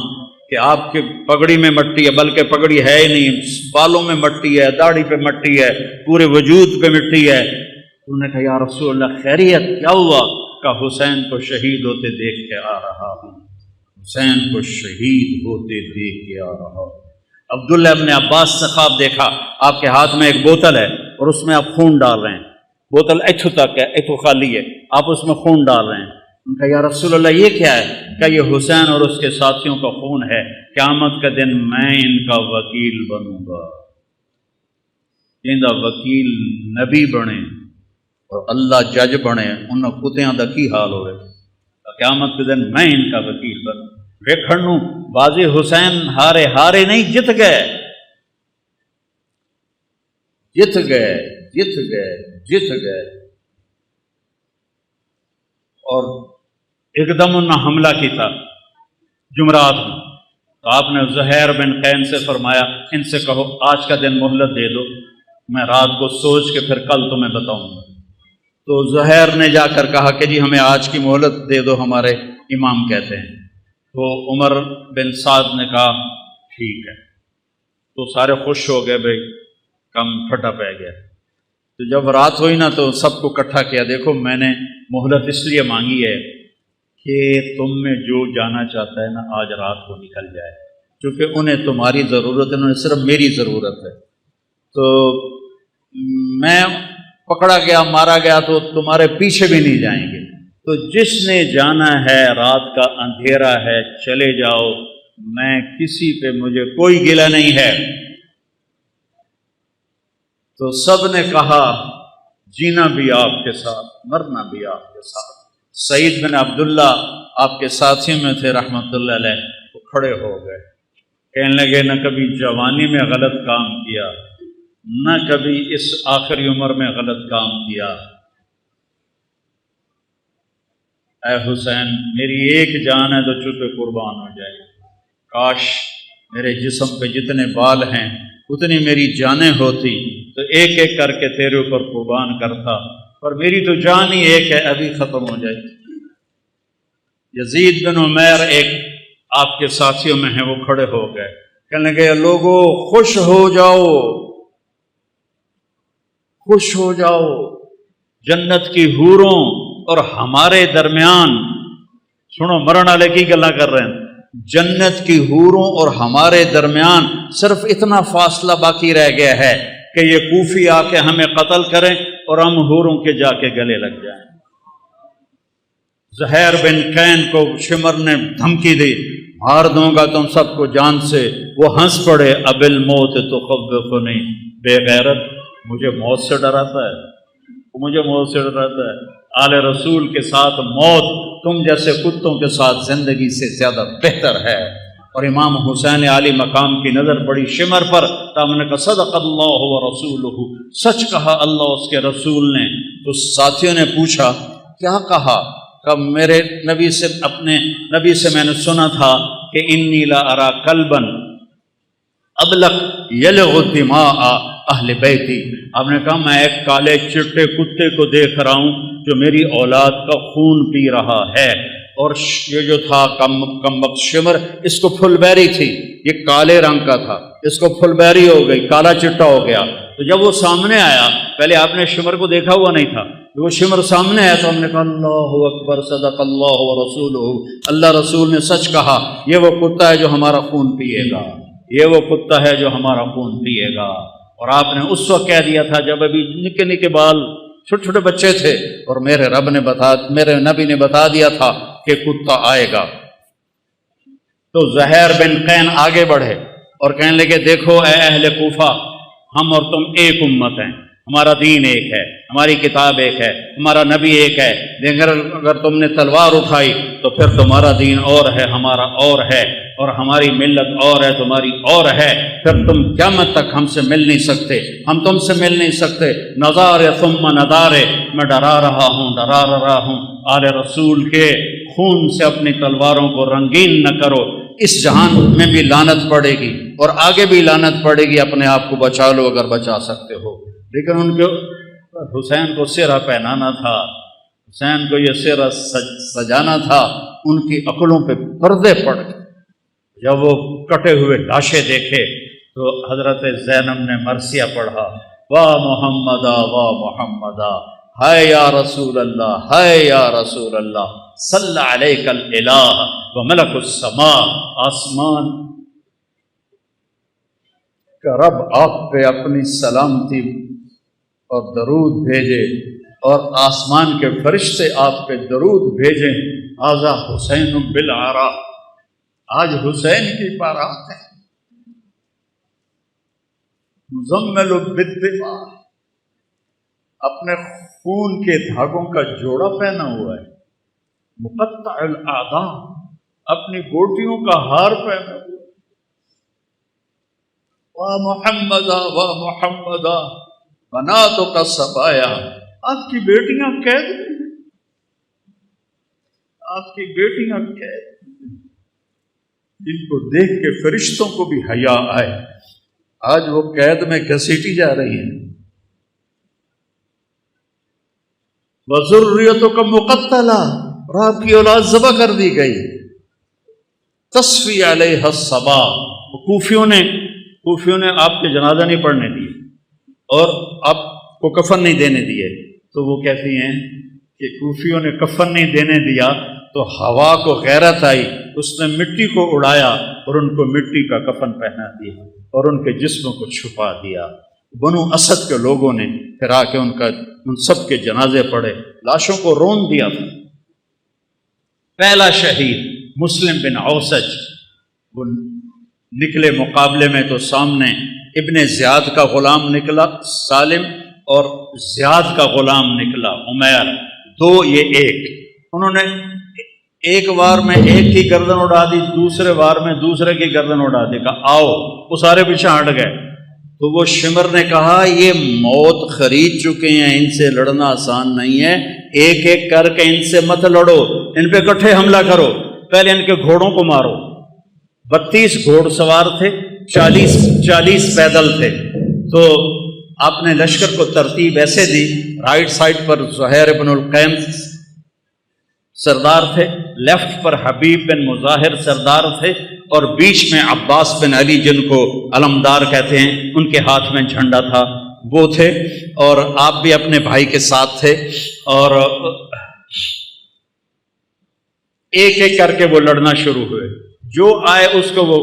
کہ آپ کے پگڑی میں مٹی ہے، بلکہ پگڑی ہے ہی نہیں، بالوں میں مٹی ہے، داڑھی پہ مٹی ہے، پورے وجود پہ مٹی ہے۔ انہوں نے کہا یا رسول اللہ خیریت کیا ہوا؟ کہ حسین کو شہید ہوتے دیکھ کے آ رہا ہوں، حسین کو شہید ہوتے دیکھ کے آ رہا ہوں۔ عبداللہ ابن عباس سے خواب دیکھا، آپ کے ہاتھ میں ایک بوتل ہے اور اس میں آپ خون ڈال رہے ہیں، بوتل ایتھو تک ہے، ایتھو خالی ہے، آپ اس میں خون ڈال رہے ہیں۔ ان کا یا رسول اللہ یہ کیا ہے؟ کہ یہ حسین اور اس کے ساتھیوں کا خون ہے، قیامت کا دن میں ان کا وکیل بنوں گا۔ جنہاں وکیل نبی بنے اور اللہ جج بنے، انہاں کتیاں دا کی حال ہوئے؟ قیامت کے دن میں ان کا وکیل بنوں۔ ویکھن بازی حسین ہارے نہیں، جت گئے جت گئے جت گئے جت گئے۔ اور ایک دم انہوں نے حملہ کیا جمعرات میں، تو آپ نے زہیر بن قین سے فرمایا ان سے کہو آج کا دن مہلت دے دو، میں رات کو سوچ کے پھر کل تمہیں بتاؤں گا۔ تو زہیر نے جا کر کہا کہ جی ہمیں آج کی مہلت دے دو، ہمارے امام کہتے ہیں۔ تو عمر بن سعد نے کہا ٹھیک ہے۔ تو سارے خوش ہو گئے، بھائی کم پھٹا پہ گیا۔ تو جب رات ہوئی نا تو سب کو اکٹھا کیا، دیکھو میں نے مہلت اس لیے مانگی ہے کہ تم میں جو جانا چاہتا ہے نا آج رات کو نکل جائے، کیونکہ انہیں تمہاری ضرورت ہے، انہیں صرف میری ضرورت ہے۔ تو میں پکڑا گیا، مارا گیا تو تمہارے پیچھے بھی نہیں جائیں گے، تو جس نے جانا ہے رات کا اندھیرا ہے چلے جاؤ، میں کسی پہ مجھے کوئی گلہ نہیں ہے۔ تو سب نے کہا جینا بھی آپ کے ساتھ، مرنا بھی آپ کے ساتھ۔ سعید بن عبداللہ آپ کے ساتھیوں میں تھے رحمت اللہ علیہ، وہ کھڑے ہو گئے، کہنے لگے نہ کبھی جوانی میں غلط کام کیا، نہ کبھی اس آخری عمر میں غلط کام کیا۔ اے حسین میری ایک جان ہے تو چپے قربان ہو جائے، کاش میرے جسم پہ جتنے بال ہیں اتنی میری جانیں ہوتی تو ایک ایک کر کے تیرے اوپر قربان کرتا، پر میری تو جان ہی ایک ہے، ابھی ختم ہو جائے۔ یزید بن عمیر ایک آپ کے ساتھیوں میں ہیں، وہ کھڑے ہو گئے، کہنے لگے لوگو خوش ہو جاؤ، خوش ہو جاؤ، جنت کی حوروں اور ہمارے درمیان، سنو مرن والے کی گلاں کر رہے ہیں، جنت کی حوروں اور ہمارے درمیان صرف اتنا فاصلہ باقی رہ گیا ہے کہ یہ کوفی آ کے ہمیں قتل کریں اور ہم حوروں کے جا کے گلے لگ جائیں۔ زہیر بن قین کو شمر نے دھمکی دی، مار دوں گا تم سب کو جان سے۔ وہ ہنس پڑے، اب الموت تخوفنی، بے غیرت مجھے موت سے ڈراتا ہے، مجھے موت سے ڈراتا ہے۔ آل رسول کے ساتھ موت تم جیسے کتوں کے ساتھ زندگی سے زیادہ بہتر ہے۔ اور امام حسین عالی مقام کی نظر پڑی شمر پر، تو ہم نے کہا صدق اللہ و رسولہ، سچ کہا اللہ اس کے رسول نے۔ تو ساتھیوں نے پوچھا کیا کہا؟ کہ میرے نبی سے، اپنے نبی سے میں نے سنا تھا کہ انی لا ارا کلبا ابلق یلغ دماء اہل بیتی۔ آپ نے کہا میں ایک کالے چٹے کتے کو دیکھ رہا ہوں جو میری اولاد کا خون پی رہا ہے۔ اور یہ جو تھا کم وقت شمر، اس کو پھل بیری تھی، یہ کالے رنگ کا تھا، اس کو پھل بیری ہو گئی، کالا چٹا ہو گیا۔ تو جب وہ سامنے آیا، پہلے آپ نے شمر کو دیکھا ہوا نہیں تھا، وہ شمر سامنے آیا تو ہم نے کہا اللہ اکبر، صدق اللہ و رسولہ، اللہ رسول نے سچ کہا، یہ وہ کتا ہے جو ہمارا خون پیے گا، یہ وہ کتا ہے جو ہمارا خون پیے گا۔ اور آپ نے اس وقت کہہ دیا تھا جب ابھی نکے نکے بال، چھوٹے چھوٹے بچے تھے، اور میرے نبی نے بتا دیا تھا کہ کتا آئے گا۔ تو زہیر بن قین آگے بڑھے اور کہنے لگے دیکھو اے اہل کوفہ، ہم اور تم ایک امت ہیں، ہمارا دین ایک ہے، ہماری کتاب ایک ہے، ہمارا نبی ایک ہے، لیکن اگر تم نے تلوار اٹھائی تو پھر تمہارا دین اور ہے، ہمارا اور ہے، اور ہماری ملت اور ہے، تمہاری اور ہے، پھر تم قیامت تک ہم سے مل نہیں سکتے، ہم تم سے مل نہیں سکتے۔ نظارے ثم نظارے، میں ڈرا رہا ہوں آل رسول کے خون سے اپنی تلواروں کو رنگین نہ کرو، اس جہان میں بھی لعنت پڑے گی اور آگے بھی لعنت پڑے گی، اپنے آپ کو بچا لو اگر بچا سکتے ہو۔ لیکن ان کے حسین کو سرہ پہنانا تھا، حسین کو یہ سرہ سجانا تھا، ان کی عقلوں پہ پردے پڑ گئے۔ جب وہ کٹے ہوئے لاشیں دیکھے تو حضرت زینب نے مرثیہ پڑھا، واہ محمدا واہ محمدا، ہائے یا رسول اللہ، ہائے یا رسول اللہ، صلی علیک الالہ و ملک السماء، آسمان کا رب آپ پہ اپنی سلامتی اور درود بھیجے، اور آسمان کے فرشتے آپ پہ درود بھیجیں۔ ھذا حسین بالعراء، آج حسین کی بارات ہے، مزمل بالدماء، اپنے خون کے دھاگوں کا جوڑا پہنا ہوا ہے، مقطع الاعضاء، اپنی گوٹیوں کا ہار پہنا ہوا ہے، واہ محمدا واہ محمدا بناتک سبایا، آپ کی بیٹیاں قید ہیں، آپ کی بیٹیاں قید ہیں، جن کو دیکھ کے فرشتوں کو بھی حیا آئے، آج وہ قید میں گھسیٹی جا رہی ہیں۔ وَذُرِّيَّتُكَ مُقَتَّلَةٌ، اور آپ کی اولاد ذبح کر دی گئی۔ تَصْفِي عَلَيْهَا الصَّبَا، کوفیوں نے آپ کے جنازہ نہیں پڑھنے دیے اور آپ کو کفن نہیں دینے دیے، تو وہ کہتی ہیں کہ کوفیوں نے کفن نہیں دینے دیا تو ہوا کو غیرت آئی، اس نے مٹی کو اڑایا اور ان کو مٹی کا کفن پہنا دیا اور ان کے جسموں کو چھپا دیا۔ بنو اسد کے لوگوں نے پھر آ کے ان سب کے جنازے پڑھے، لاشوں کو رون دیا تھا۔ پہلا شہید مسلم بن اوسج، وہ نکلے مقابلے میں تو سامنے ابن زیاد کا غلام نکلا سالم، اور زیاد کا غلام نکلا عمیر، دو یہ ایک، انہوں نے ایک وار میں ایک کی گردن اڑا دی، دوسرے وار میں دوسرے کی گردن اڑا دی، کہا آؤ، وہ سارے پیچھے ہٹ گئے۔ تو وہ شمر نے کہا یہ موت خرید چکے ہیں، ان سے لڑنا آسان نہیں ہے، ایک ایک کر کے ان سے مت لڑو، ان پہ اکٹھے حملہ کرو، پہلے ان کے گھوڑوں کو مارو۔ 32 گھوڑ سوار تھے، 40 پیدل تھے، تو آپ نے لشکر کو ترتیب ایسے دی، رائٹ سائڈ پر زہیر بن القین سردار تھے، لیفٹ پر حبیب بن مظاہر سردار تھے، اور بیچ میں عباس بن علی جن کو علمدار کہتے ہیں، ان کے ہاتھ میں جھنڈا تھا، وہ تھے، اور آپ بھی اپنے بھائی کے ساتھ تھے، اور ایک ایک کر کے وہ لڑنا شروع ہوئے، جو آئے اس کو وہ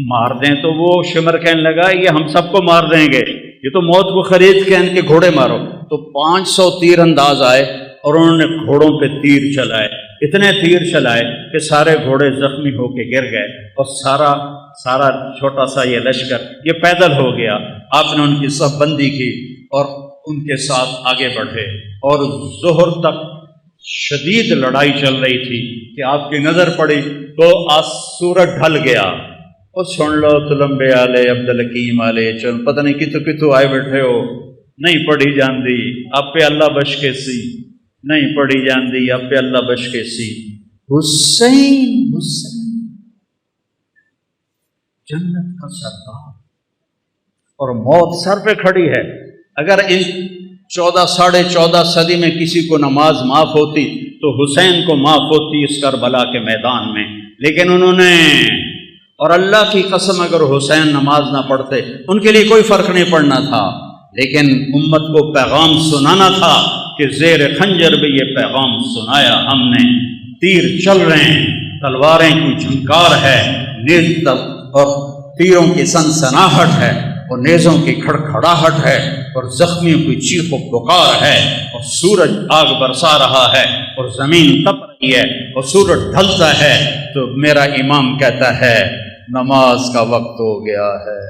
مار دیں۔ تو وہ شمر کہنے لگا یہ ہم سب کو مار دیں گے، یہ تو موت کو خرید کے ان کے گھوڑے مارو۔ تو 500 تیر انداز آئے اور انہوں نے گھوڑوں پہ تیر چلائے، اتنے تیر چلائے کہ سارے گھوڑے زخمی ہو کے گر گئے، اور سارا چھوٹا سا یہ لشکر یہ پیدل ہو گیا۔ آپ نے ان کی صف بندی کی اور ان کے ساتھ آگے بڑھے، اور ظہر تک شدید لڑائی چل رہی تھی کہ آپ کی نظر پڑی تو سورج ڈھل گیا، اور سن لو تلمبے آلے عبدالحکیم آلے چل، پتہ نہیں کتوں آئے بیٹھے ہو، نہیں پڑھی جاندی آپ پہ اللہ بش کے سی، نہیں پڑھی جاندی آپ پہ اللہ بش کے سی۔ حسین جنت کا سردار، اور موت سر پہ کھڑی ہے۔ اگر ان 14 صدی میں کسی کو نماز معاف ہوتی تو حسین کو معاف ہوتی اس کربلا کے میدان میں، لیکن انہوں نے، اور اللہ کی قسم اگر حسین نماز نہ پڑھتے ان کے لیے کوئی فرق نہیں پڑنا تھا، لیکن امت کو پیغام سنانا تھا کہ زیر خنجر بھی یہ پیغام سنایا ہم نے، تیر چل رہے ہیں، تلواریں کی جھنکار ہے، نیز اور تیروں کی سنسناہٹ ہے، اور نیزوں کی کھڑکھڑاہٹ ہے، اور زخمیوں کی چیخ و پکار ہے، اور سورج آگ برسا رہا ہے، اور زمین تپ رہی ہے، اور سورج ڈھلتا ہے، تو میرا امام کہتا ہے نماز کا وقت ہو گیا ہے۔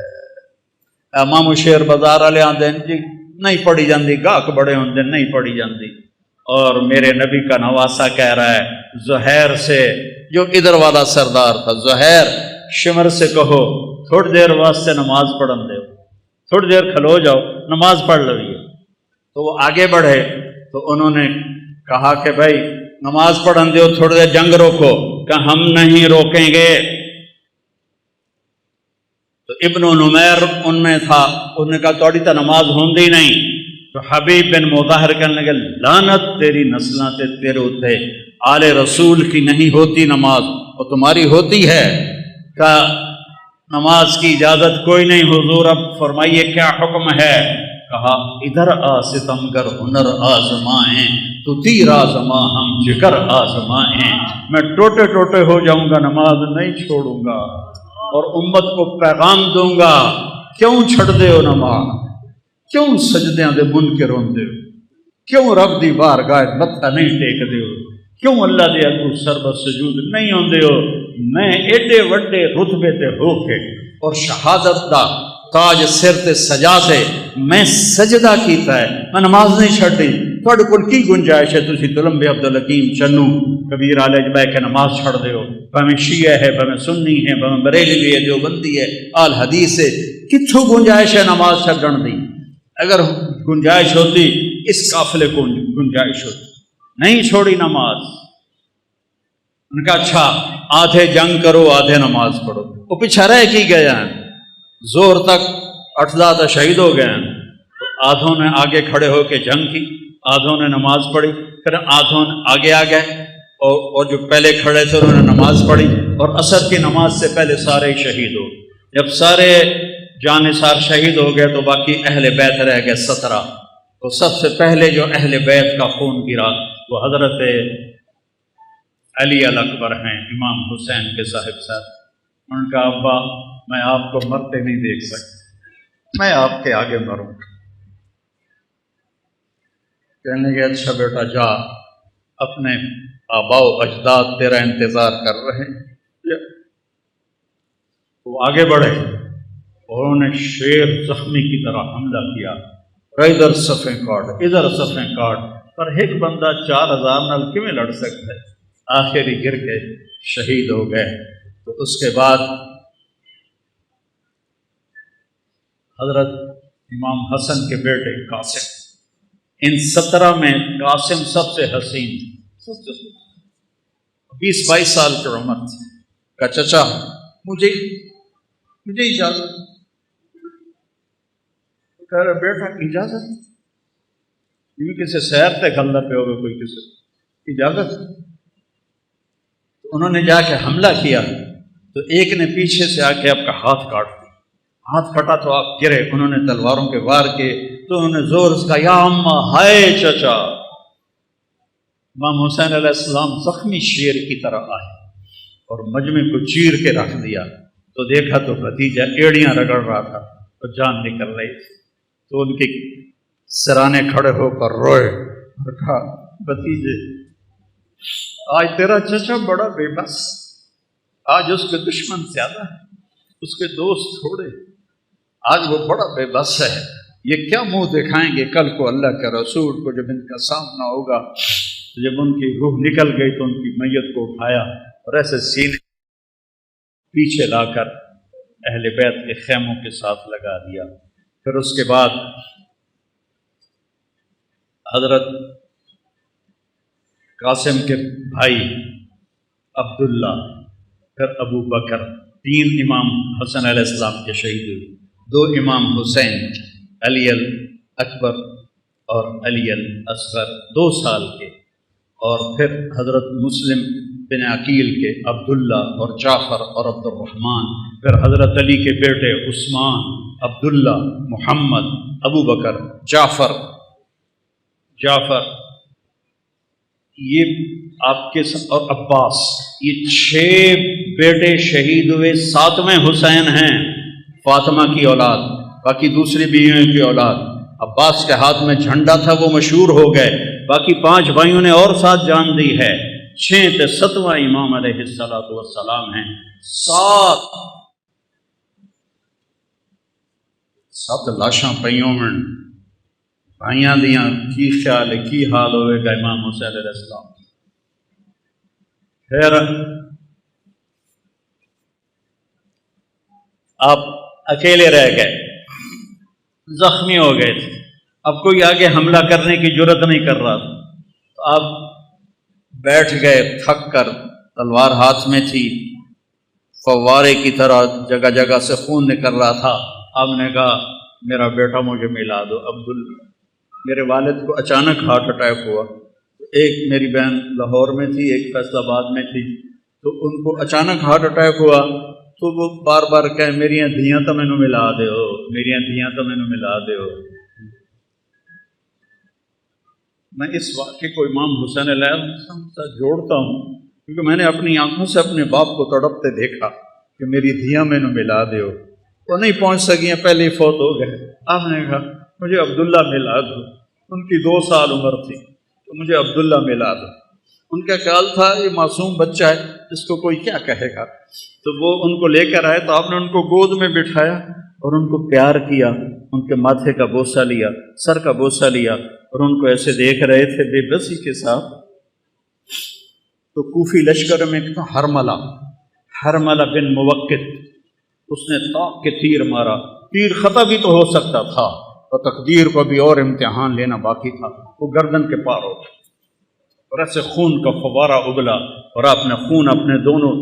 امام شیر بازار والے آدھے جی نہیں پڑھی جاندی، گاہک بڑے ہوندے نہیں پڑھی جاندی، اور میرے نبی کا نواسا کہہ رہا ہے زہیر سے، جو ادھر والا سردار تھا، زہیر شمر سے کہو تھوڑی دیر واسطے نماز پڑھن دے، تھوڑی دیر کھلو جاؤ نماز پڑھ لویے۔ تو وہ آگے بڑھے تو انہوں نے کہا کہ بھائی نماز پڑھن دیو، تھوڑی دیر جنگ روکو، کہ ہم نہیں روکیں گے۔ تو ابن نمیر ان میں تھا، انہوں نے کہا توڑی تا نماز ہوندی نہیں۔ تو حبیب بن مظاہر کہنے لگے لعنت تیری نسلاں تے تیرے اتے، آل رسول کی نہیں ہوتی نماز اور تمہاری ہوتی ہے۔ کہ نماز کی اجازت کوئی نہیں حضور، اب فرمائیے کیا حکم ہے؟ کہا ادھر آ ستمگر ہنر آزمائیں، تو تیر آزما ہم جگر آزمائیں، میں ٹوٹے ٹوٹے ہو جاؤں گا نماز نہیں چھوڑوں گا، اور امت کو پیغام دوں گا کیوں چھڑ دے ہو نماز، کیوں سجدیاں دے منکر ہوندے ہو، کیوں رب دی بارگاہ متھا نہیں ٹیک دے ہو، کیوں اللہ دے اگوں سربت سجود نہیں ہوندے ہو۔ میں ایڈے وڈے رتبے تے ہو کے اور شہادت دا تاج سر تے سجا تے میں سجدہ کیتا ہے، میں نماز نہیں چھڈی، تھوڑے کول کی گنجائش ہے تسی تلمبے عبدالحکیم چنو کبیر عالج بہ کے نماز چھڑ دے ہو، بھویں شیعہ ہے، بھویں سنی ہے، بھویں بریلوی ہے، دیوبندی ہے، آل حدیث ہے، کتھوں گنجائش ہے نماز چھڈن دی؟ اگر گنجائش ہوتی اس قافلے کو گنجائش ہوتی، نہیں چھوڑی نماز۔ ان کا اچھا آدھے جنگ کرو آدھے نماز پڑھو، وہ پیچھے رہ کی گئے ہیں، زور تک 8 شہید ہو گئے ہیں۔ تو آدھوں نے آگے کھڑے ہو کے جنگ کی، آدھوں نے نماز پڑھی، پھر آدھوں آگے آ گئے اور جو پہلے کھڑے تھے انہوں نے نماز پڑھی، اور عصر کی نماز سے پہلے سارے شہید ہو گئے۔ جب سارے جانثار شہید ہو گئے تو باقی اہل بیت رہ گئے 17۔ تو سب سے پہلے جو اہل بیت کا خون گرا وہ حضرت علی الاکبر ہیں، امام حسین کے صاحب صاحب۔ ان کا ابا میں آپ کو مرتے نہیں دیکھ سکتا، میں آپ کے آگے مروں۔ کہنے لگے اچھا بیٹا جا، اپنے آباء و اجداد تیرا انتظار کر رہے ہیں۔ وہ آگے بڑھے، انہوں نے شیر زخمی کی طرح حملہ کیا، ادھر صفیں کاٹ ادھر صفیں کاٹ، پر ایک بندہ 4000 نال کیویں لڑ سکتا ہے؟ آخری گر کے شہید ہو گئے۔ تو اس کے بعد حضرت امام حسن کے بیٹے قاسم، ان 17 میں قاسم سب سے حسین، 20-22 سال کی عمر تھی۔ کہا چچا مجھے اجازت، کہہ رہے بیٹا اجازت؟ یہ کسی سیر تے گھلنا پہ ہوگا کوئی کسی اجازت؟ انہوں نے جا کے حملہ کیا تو ایک نے پیچھے سے آ کے آپ کا ہاتھ کاٹ دیا، ہاتھ کٹا تو آپ گرے، انہوں نے تلواروں کے وار کیے تو انہوں نے زور سے کہا یا اماں ہائے چچا۔ امام حسین علیہ السلام زخمی شیر کی طرح آئے اور مجمع کو چیر کے رکھ دیا، تو دیکھا تو بھتیجا ایڑیاں رگڑ رہا تھا تو جان نکل رہی تھی، تو ان کے سرانے کھڑے ہو کر روئے اور کہا بھتیجے، آج تیرا چچا بڑا بے بس، آج اس کے دشمن زیادہ ہیں، اس کے دوست تھوڑے، آج وہ بڑا بے بس ہے، یہ کیا منہ دکھائیں گے کل کو اللہ کے رسول کو جب ان کا سامنا ہوگا؟ جب ان کی روح نکل گئی تو ان کی میت کو اٹھایا اور ایسے سینے پیچھے لا کر اہل بیت کے خیموں کے ساتھ لگا دیا۔ پھر اس کے بعد حضرت قاسم کے بھائی عبداللہ، پھر ابو بکر، 3 امام حسن علیہ السلام کے شہید ہوئے، 2 امام حسین، علی الاکبر اور علی الاصغر 2 سال کے، اور پھر حضرت مسلم بن عقیل کے عبداللہ اور جعفر اور عبد الرحمن، پھر حضرت علی کے بیٹے عثمان، عبداللہ، محمد، ابو بکر، جعفر، یہ آپ کے اور عباس، یہ 6 بیٹے شہید ہوئے۔ 7ویں حسین ہیں، فاطمہ کی اولاد، باقی دوسری بیویوں کی اولاد۔ عباس کے ہاتھ میں جھنڈا تھا، وہ مشہور ہو گئے، باقی 5 بھائیوں نے اور ساتھ جان دی ہے۔ 6 تے 7واں امام علیہ السلام ہیں۔ 7 لاشاں پئیوں میں بھائیاں دیاں، کی خیال ہے کی حال ہوئے گا امام حسین علیہ السلام؟ پھر آپ اکیلے رہ گئے، زخمی ہو گئے تھے، اب کوئی آگے حملہ کرنے کی جرت نہیں کر رہا تھا، تو آپ بیٹھ گئے تھک کر، تلوار ہاتھ میں تھی، فوارے کی طرح جگہ جگہ سے خون نکل رہا تھا۔ آپ نے کہا میرا بیٹا مجھے ملا دو عبداللہ۔ میرے والد کو اچانک ہارٹ اٹیک ہوا، ایک میری بہن لاہور میں تھی، ایک فیصل آباد میں تھی، تو ان کو اچانک ہارٹ اٹیک ہوا، تو وہ بار بار کہیں میریاں دھیاں تو مینوں ملا دیو، میریاں دھیاں تو مینوں ملا دیو۔ میں اس واقعے کو امام حسین علیہ السلام سے جوڑتا ہوں کیونکہ میں نے اپنی آنکھوں سے اپنے باپ کو تڑپتے دیکھا کہ میری دھیاں مینوں ملا دیو۔ وہ نہیں پہنچ سکیں، پہلے ہی فوت ہو گئے۔ آپ نے کہا مجھے عبداللہ ملا دو، ان کی 2 سال عمر تھی، تو مجھے عبداللہ ملا دو۔ ان کا خیال تھا یہ معصوم بچہ ہے، اس کو کوئی کیا کہے گا، تو وہ ان کو لے کر آئے، تو آپ نے ان کو گود میں بٹھایا اور ان کو پیار کیا، ان کے ماتھے کا بوسہ لیا، سر کا بوسہ لیا، اور ان کو ایسے دیکھ رہے تھے بے بسی کے ساتھ۔ تو کوفی لشکر میں ایک تھا حرملہ بن موقت، اس نے طاق کے تیر مارا، تیر خطا بھی تو ہو سکتا تھا، اور تقدیر کو بھی اور امتحان لینا باقی تھا، وہ گردن کے پار ہو گیا، اور ایسے خون کا فوارہ ابلا، اور آپ نے خون اپنے دونوں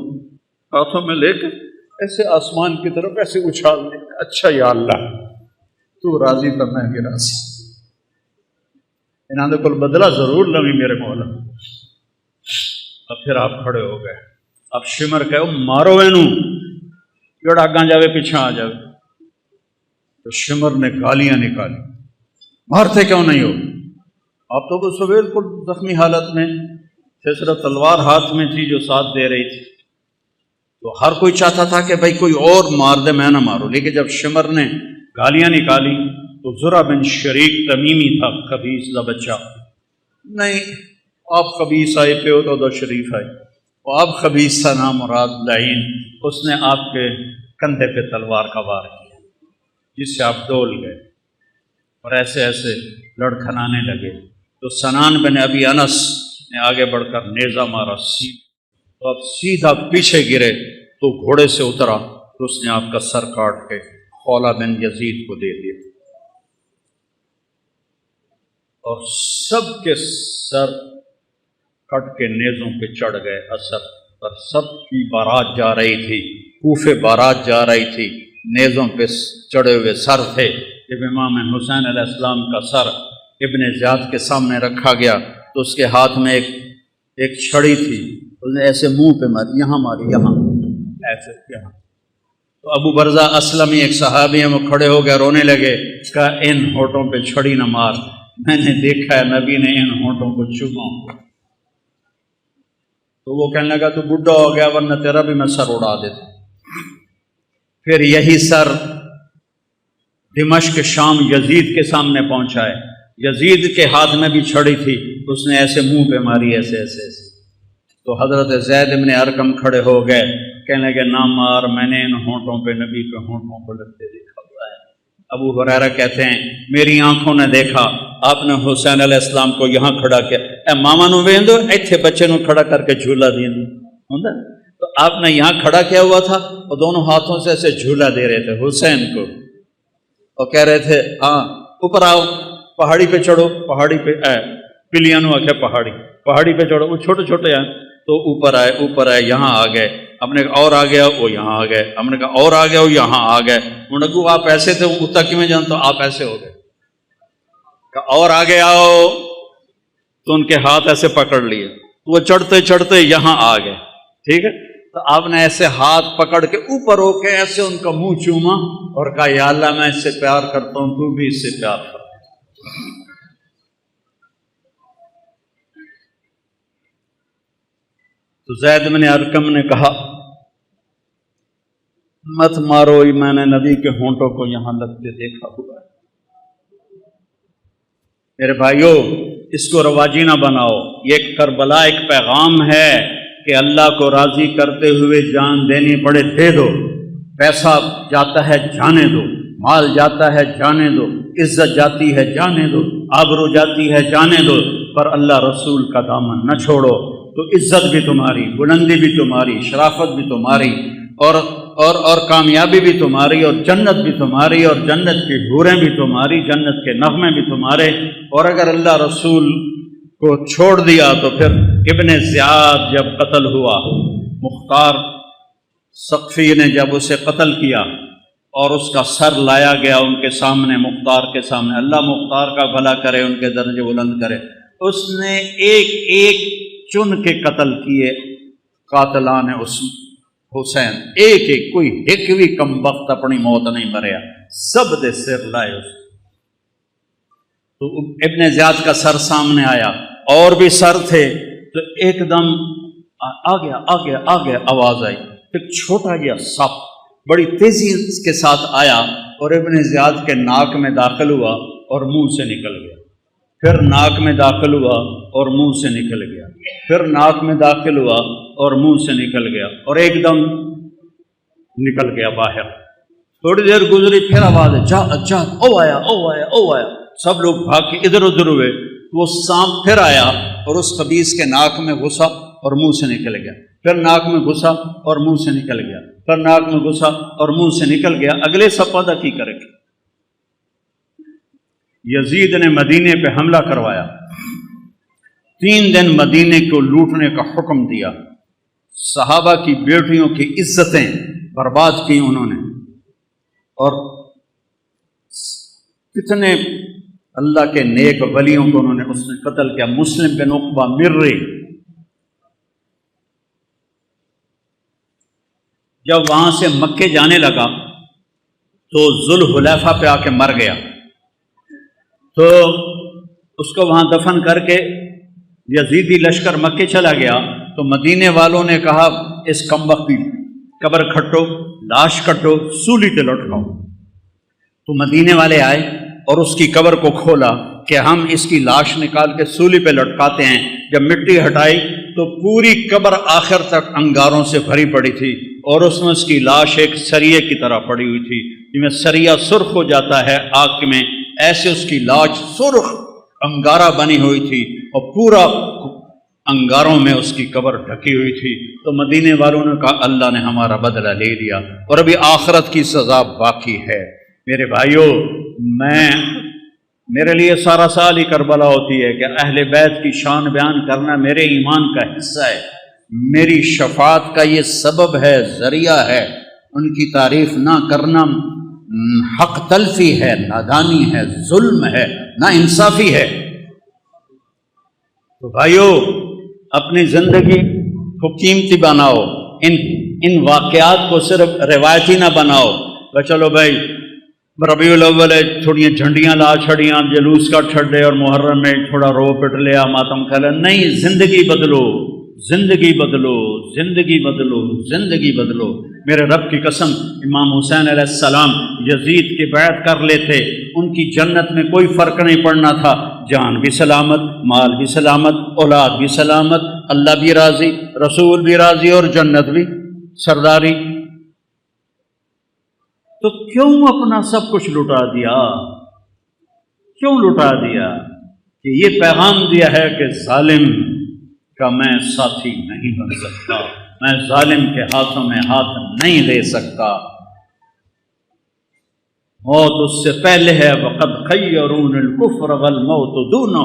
ہاتھوں میں لے کر ایسے آسمان کی طرف ایسے اچھال دیا، اچھا یا اللہ تو راضی تو میں بھی راضی، انہوں نے کل بدلہ ضرور لوی میرے مولا۔ اب پھر آپ کھڑے ہو گئے، اب شمر کہو مارو اینو، جڑا اگاں جاوے پیچھے آ جاوے۔ تو شمر نے گالیاں نکالی، مارتے کیوں نہیں ہو؟ آپ تو بس بالکل زخمی حالت میں تھے، صرف تلوار ہاتھ میں تھی جو ساتھ دے رہی تھی، تو ہر کوئی چاہتا تھا کہ بھائی کوئی اور مار دے، میں نہ مارو، لیکن جب شمر نے گالیاں نکالی تو زرع بن شریک تمیمی تھا، خبیث کا بچہ، نہیں آپ خبیث آئے پہ ہو تو شریف آئے، وہ آپ خبیث تھا نام مراد لعین، اس نے آپ کے کندھے پہ تلوار کا وار کیا، جس سے آپ ڈول گئے اور ایسے ایسے لڑکھنانے لگے۔ تو سنان بن ابی انس نے آگے بڑھ کر نیزہ مارا، تو آپ سیدھا پیچھے گرے، تو گھوڑے سے اترا تو اس نے آپ کا سر کاٹ کے خولہ بن یزید کو دے دیا، اور سب کے سر کٹ کے نیزوں پہ چڑھ گئے اثر پر، سب کی بارات جا رہی تھی، کوفے بارات جا رہی تھی، نیزوں پہ چڑھے ہوئے سر تھے۔ جب امام حسین علیہ السلام کا سر ابن زیاد کے سامنے رکھا گیا تو اس کے ہاتھ میں ایک چھڑی تھی، اس نے ایسے منہ پہ ماری، یہاں ماری، یہاں ایسے یہاں، تو ابو برزہ اسلمی ایک صحابی ہیں، وہ کھڑے ہو گئے، رونے لگے، کہا ان ہونٹوں پہ چھڑی نہ مار، میں نے دیکھا ہے نبی نے ان ہونٹوں کو چوما۔ تو وہ کہنے لگا تو بڈھا ہو گیا، ورنہ تیرا بھی میں سر اڑا دیتا۔ پھر یہی سر دمشق شام یزید کے سامنے پہنچا ہے، یزید کے ہاتھ میں بھی چھڑی تھی، اس نے ایسے منہ پہ ماری، ایسے ایسے ایسے۔ تو حضرت زید بن ارقم کھڑے ہو گئے، کہنے لگے نہ مار، میں نے ان ہونٹوں پہ نبی کے ہونٹوں کو لگتے دیکھا ہوا ہے۔ ابو ہریرہ کہتے ہیں میری آنکھوں نے دیکھا آپ نے حسین علیہ السلام کو یہاں کھڑا کیا، اے ماما نو ویندو ایتھے بچے نو کھڑا کر کے جھولا دیندو ہوندا، تو آپ نے یہاں کھڑا کیا ہوا تھا اور دونوں ہاتھوں سے ایسے جھولا دے رہے تھے حسین کو، اور کہہ رہے تھے ہاں اوپر آؤ، پہاڑی پہ چڑھو، پہاڑی پہ پلیاں نو آکھے پہاڑی پہ چڑھو، وہ چھوٹے چھوٹے ہیں تو اوپر آئے یہاں آ گئے، ہم نے کہا اور آ گیا وہ یہاں آ گئے، ہم نے کہا اور آ گیا وہ یہاں آ گئے، انہوں نے کہا آپ ایسے تھے اتنا کی میں جانتا ہوں، آپ ایسے ہو گئے، کہا اور آگے آؤ، تو ان کے ہاتھ ایسے پکڑ لیے، وہ چڑھتے چڑھتے یہاں آ گئے، ٹھیک ہے، تو آپ نے ایسے ہاتھ پکڑ کے اوپر ہو کے ایسے ان کا منہ چوما اور کہا یا اللہ میں اس سے پیار کرتا ہوں، تو بھی اس سے پیار کر۔ تو زید بن ارقم نے کہا مت مارو، میں نے نبی کے ہونٹوں کو یہاں لگتے دیکھا ہوا ہے۔ میرے بھائیوں اس کو رواجی نہ بناؤ، یہ ایک کربلا ایک پیغام ہے کہ اللہ کو راضی کرتے ہوئے جان دینی پڑے دے دو، پیسہ جاتا ہے جانے دو، مال جاتا ہے جانے دو، عزت جاتی ہے جانے دو، آبرو جاتی ہے جانے دو، پر اللہ رسول کا دامن نہ چھوڑو، تو عزت بھی تمہاری، بلندی بھی تمہاری، شرافت بھی تمہاری، اور کامیابی بھی تمہاری، اور جنت بھی تمہاری، اور جنت کی حوریں بھی تمہاری، جنت کے نغمے بھی تمہارے۔ اور اگر اللہ رسول کو چھوڑ دیا تو پھر ابن زیاد جب قتل ہوا، مختار ثقفی نے جب اسے قتل کیا اور اس کا سر لایا گیا ان کے سامنے، مختار کے سامنے، اللہ مختار کا بھلا کرے، ان کے درجے بلند کرے، اس نے ایک ایک چن کے قتل کیے قاتلان حسین، ایک ایک، کوئی ایک بھی کم وقت اپنی موت نہیں مریا، سب دے سر لائے اس۔ تو ابن زیاد کا سر سامنے آیا، اور بھی سر تھے، تو ایک دم آ گیا آواز آئی، ایک چھوٹا گیا سپ بڑی تیزی کے ساتھ آیا اور ابن زیاد کے ناک میں داخل ہوا اور منہ سے نکل گیا، پھر ناک میں داخل ہوا اور منہ سے نکل گیا، پھر ناک میں داخل ہوا اور منہ سے نکل گیا، اور ایک دم نکل گیا باہر۔ تھوڑی دیر گزری پھر آواز جا او آیا، سب لوگ بھاگ کے ادھر ادھر ہوئے، وہ سانپ پھر آیا اور اس خبیث کے ناک میں گھسا اور منہ سے نکل گیا، پھر ناک میں گھسا اور منہ سے نکل گیا، پھر ناک میں گھسا اور منہ سے نکل گیا۔ اگلے سپادہ کی کرے گا؟ یزید نے مدینے پہ حملہ کروایا، 3 دن مدینے کو لوٹنے کا حکم دیا، صحابہ کی بیٹیوں کی عزتیں برباد کی انہوں نے، اور کتنے اللہ کے نیک ولیوں کو انہوں نے اس نے قتل کیا۔ مسلم بن عقبہ مرری جب وہاں سے مکے جانے لگا تو ذوالحلیفہ پہ آ کے مر گیا، تو اس کو وہاں دفن کر کے یزیدی لشکر مکے چلا گیا، تو مدینے والوں نے کہا اس کمبخت کی قبر کھٹو، لاش کٹو، سولی تے لٹکاؤ۔ تو مدینے والے آئے اور اس کی قبر کو کھولا کہ ہم اس کی لاش نکال کے سولی پہ لٹکاتے ہیں۔ جب مٹی ہٹائی تو پوری قبر آخر تک انگاروں سے بھری پڑی تھی، اور اس میں اس کی لاش ایک سریے کی طرح پڑی ہوئی تھی، جس میں سریا سرخ ہو جاتا ہے آگ میں، ایسے اس کی لاش سرخ انگارہ بنی ہوئی تھی، اور پورا انگاروں میں اس کی قبر ڈھکی ہوئی تھی۔ تو مدینے والوں نے کہا اللہ نے ہمارا بدلہ لے لیا، اور ابھی آخرت کی سزا باقی ہے۔ میرے بھائیوں، میرے لیے سارا سال ہی کربلا ہوتی ہے کہ اہل بیت کی شان بیان کرنا میرے ایمان کا حصہ ہے، میری شفاعت کا یہ سبب ہے، ذریعہ ہے۔ ان کی تعریف نہ کرنا حق تلفی ہے، نادانی ہے، ظلم ہے، نا انصافی ہے۔ تو بھائیو، اپنی زندگی کو قیمتی بناؤ، ان واقعات کو صرف روایتی نہ بناؤ کہ چلو بھائی ربیع الاول تھوڑی جھنڈیاں لا چھڑیاں، جلوس کا چھڑے، اور محرم میں تھوڑا رو پٹ لیا، ماتم کھا لیا۔ نہیں، زندگی بدلو، زندگی بدلو، زندگی بدلو، زندگی بدلو۔ میرے رب کی قسم، امام حسین علیہ السلام یزید کی بیعت کر لیتے، ان کی جنت میں کوئی فرق نہیں پڑنا تھا، جان بھی سلامت، مال بھی سلامت، اولاد بھی سلامت، اللہ بھی راضی، رسول بھی راضی، اور جنت بھی سرداری۔ تو کیوں اپنا سب کچھ لٹا دیا؟ کیوں لٹا دیا؟ کہ یہ پیغام دیا ہے کہ ظالم کا میں ساتھی نہیں بن سکتا، میں ظالم کے ہاتھوں میں ہاتھ نہیں دے سکتا۔ موت اس سے پہلے ہے، وقد خیرون الکفر والموت دونہ،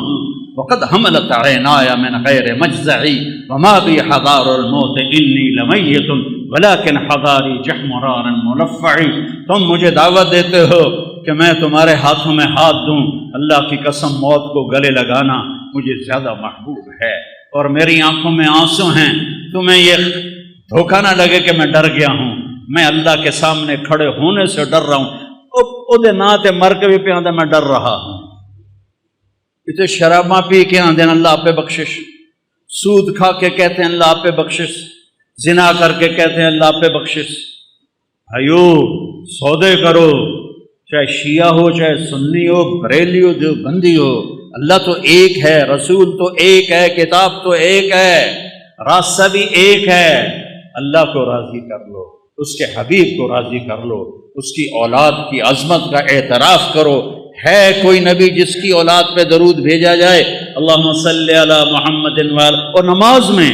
وقد حملت عینایا من غیر مجزعی وما بی حضار الموت انی لمیت ولکن حضاری جحمرار ملفعی۔ تم مجھے دعوت دیتے ہو کہ میں تمہارے ہاتھوں میں ہاتھ دوں، اللہ کی قسم موت کو گلے لگانا مجھے زیادہ محبوب ہے، اور میری آنکھوں میں آنسو ہیں۔ تمہیں یہ دھوکہ نہ لگے کہ میں ڈر گیا ہوں، میں اللہ کے سامنے کھڑے ہونے سے ڈر رہا ہوں، او ناتے مر کے بھی پہ آدھے میں ڈر رہا ہوں۔ اتنے شراباں پی کے آدھے اللہ آپ پہ بخشش، سود کھا کے کہتے ہیں اللہ آپ پہ بخشش، زنا کر کے کہتے ہیں اللہ آپ پہ بخشش۔ بھائیو سودے کرو، چاہے شیعہ ہو، چاہے سنی ہو، بریلی ہو، دیوبندی ہو، اللہ تو ایک ہے، رسول تو ایک ہے، کتاب تو ایک ہے، راستہ بھی ایک ہے۔ اللہ کو راضی کر لو، اس کے حبیب کو راضی کر لو، اس کی اولاد کی عظمت کا اعتراف کرو۔ ہے کوئی نبی جس کی اولاد پہ درود بھیجا جائے؟ اللہم صلی علی محمد وعلی، اور نماز میں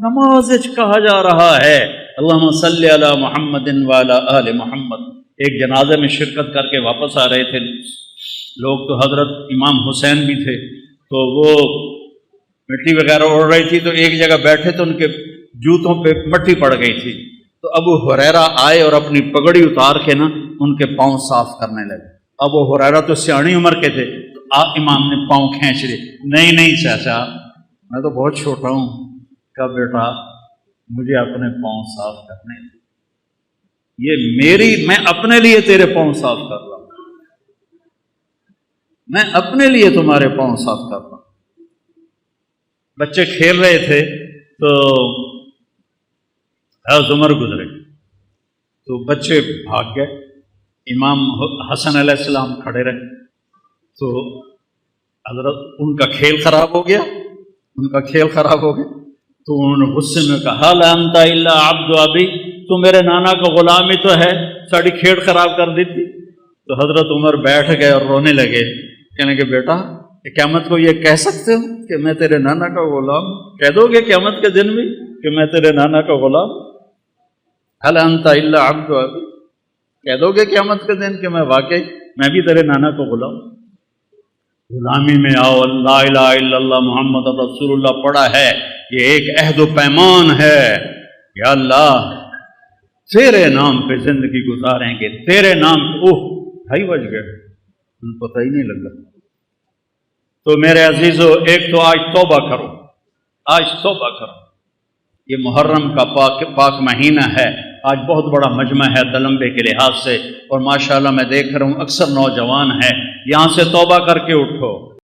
نماز کہا جا رہا ہے اللہم صلی علی محمد وعلی آل محمد۔ ایک جنازے میں شرکت کر کے واپس آ رہے تھے لوگ، تو حضرت امام حسین بھی تھے، تو وہ مٹی وغیرہ اڑ رہی تھی، تو ایک جگہ بیٹھے تو ان کے جوتوں پہ مٹی پڑ گئی تھی، تو ابو ہریرہ آئے اور اپنی پگڑی اتار کے نا ان کے پاؤں صاف کرنے لگے۔ ابو ہریرہ تو سیاਣੀ عمر کے تھے، تو امام نے پاؤں کھینچ لیے۔ نہیں چاچا، میں تو بہت چھوٹا ہوں۔ کہا بیٹا مجھے اپنے پاؤں صاف کرنے دے، یہ میں اپنے لیے تیرے پاؤں صاف کر رہا ہوں، میں اپنے لیے تمہارے پاؤں صاف کر رہا ہوں۔ بچے کھیل رہے تھے تو عمر گزرے، تو بچے بھاگ گئے، امام حسن علیہ السلام کھڑے رہے، تو حضرت ان کا کھیل خراب ہو گیا، تو انہوں نے غصے میں کہا لا انت الا عبد ابی، تو میرے نانا کا غلام ہی تو ہے، ساری کھیل خراب کر دی تھی۔ تو حضرت عمر بیٹھ گئے اور رونے لگے، کہنے کہ بیٹا قیامت کو یہ کہہ سکتے ہو کہ میں تیرے نانا کا غلام؟ کہہ دو گے قیامت کے دن بھی کہ میں تیرے نانا کا غلام؟ هل انت الا عبد ابی، کہہ دو گے قیامت کے دن کہ میں بھی تیرے نانا کو غلام؟ غلامی میں آؤ، لا الہ الا اللہ محمد رسول اللہ پڑھا ہے، یہ ایک عہد و پیمان ہے، یا اللہ تیرے نام پہ زندگی گزاریں گے، تیرے نام پہ۔ ڈھائی بج گئے، پتہ ہی نہیں لگا۔ تو میرے عزیزو، ایک تو آج توبہ کرو، یہ محرم کا پاک مہینہ ہے، آج بہت بڑا مجمع ہے تلمبے کے لحاظ سے، اور ماشاءاللہ میں دیکھ رہا ہوں اکثر نوجوان ہیں، یہاں سے توبہ کر کے اٹھو۔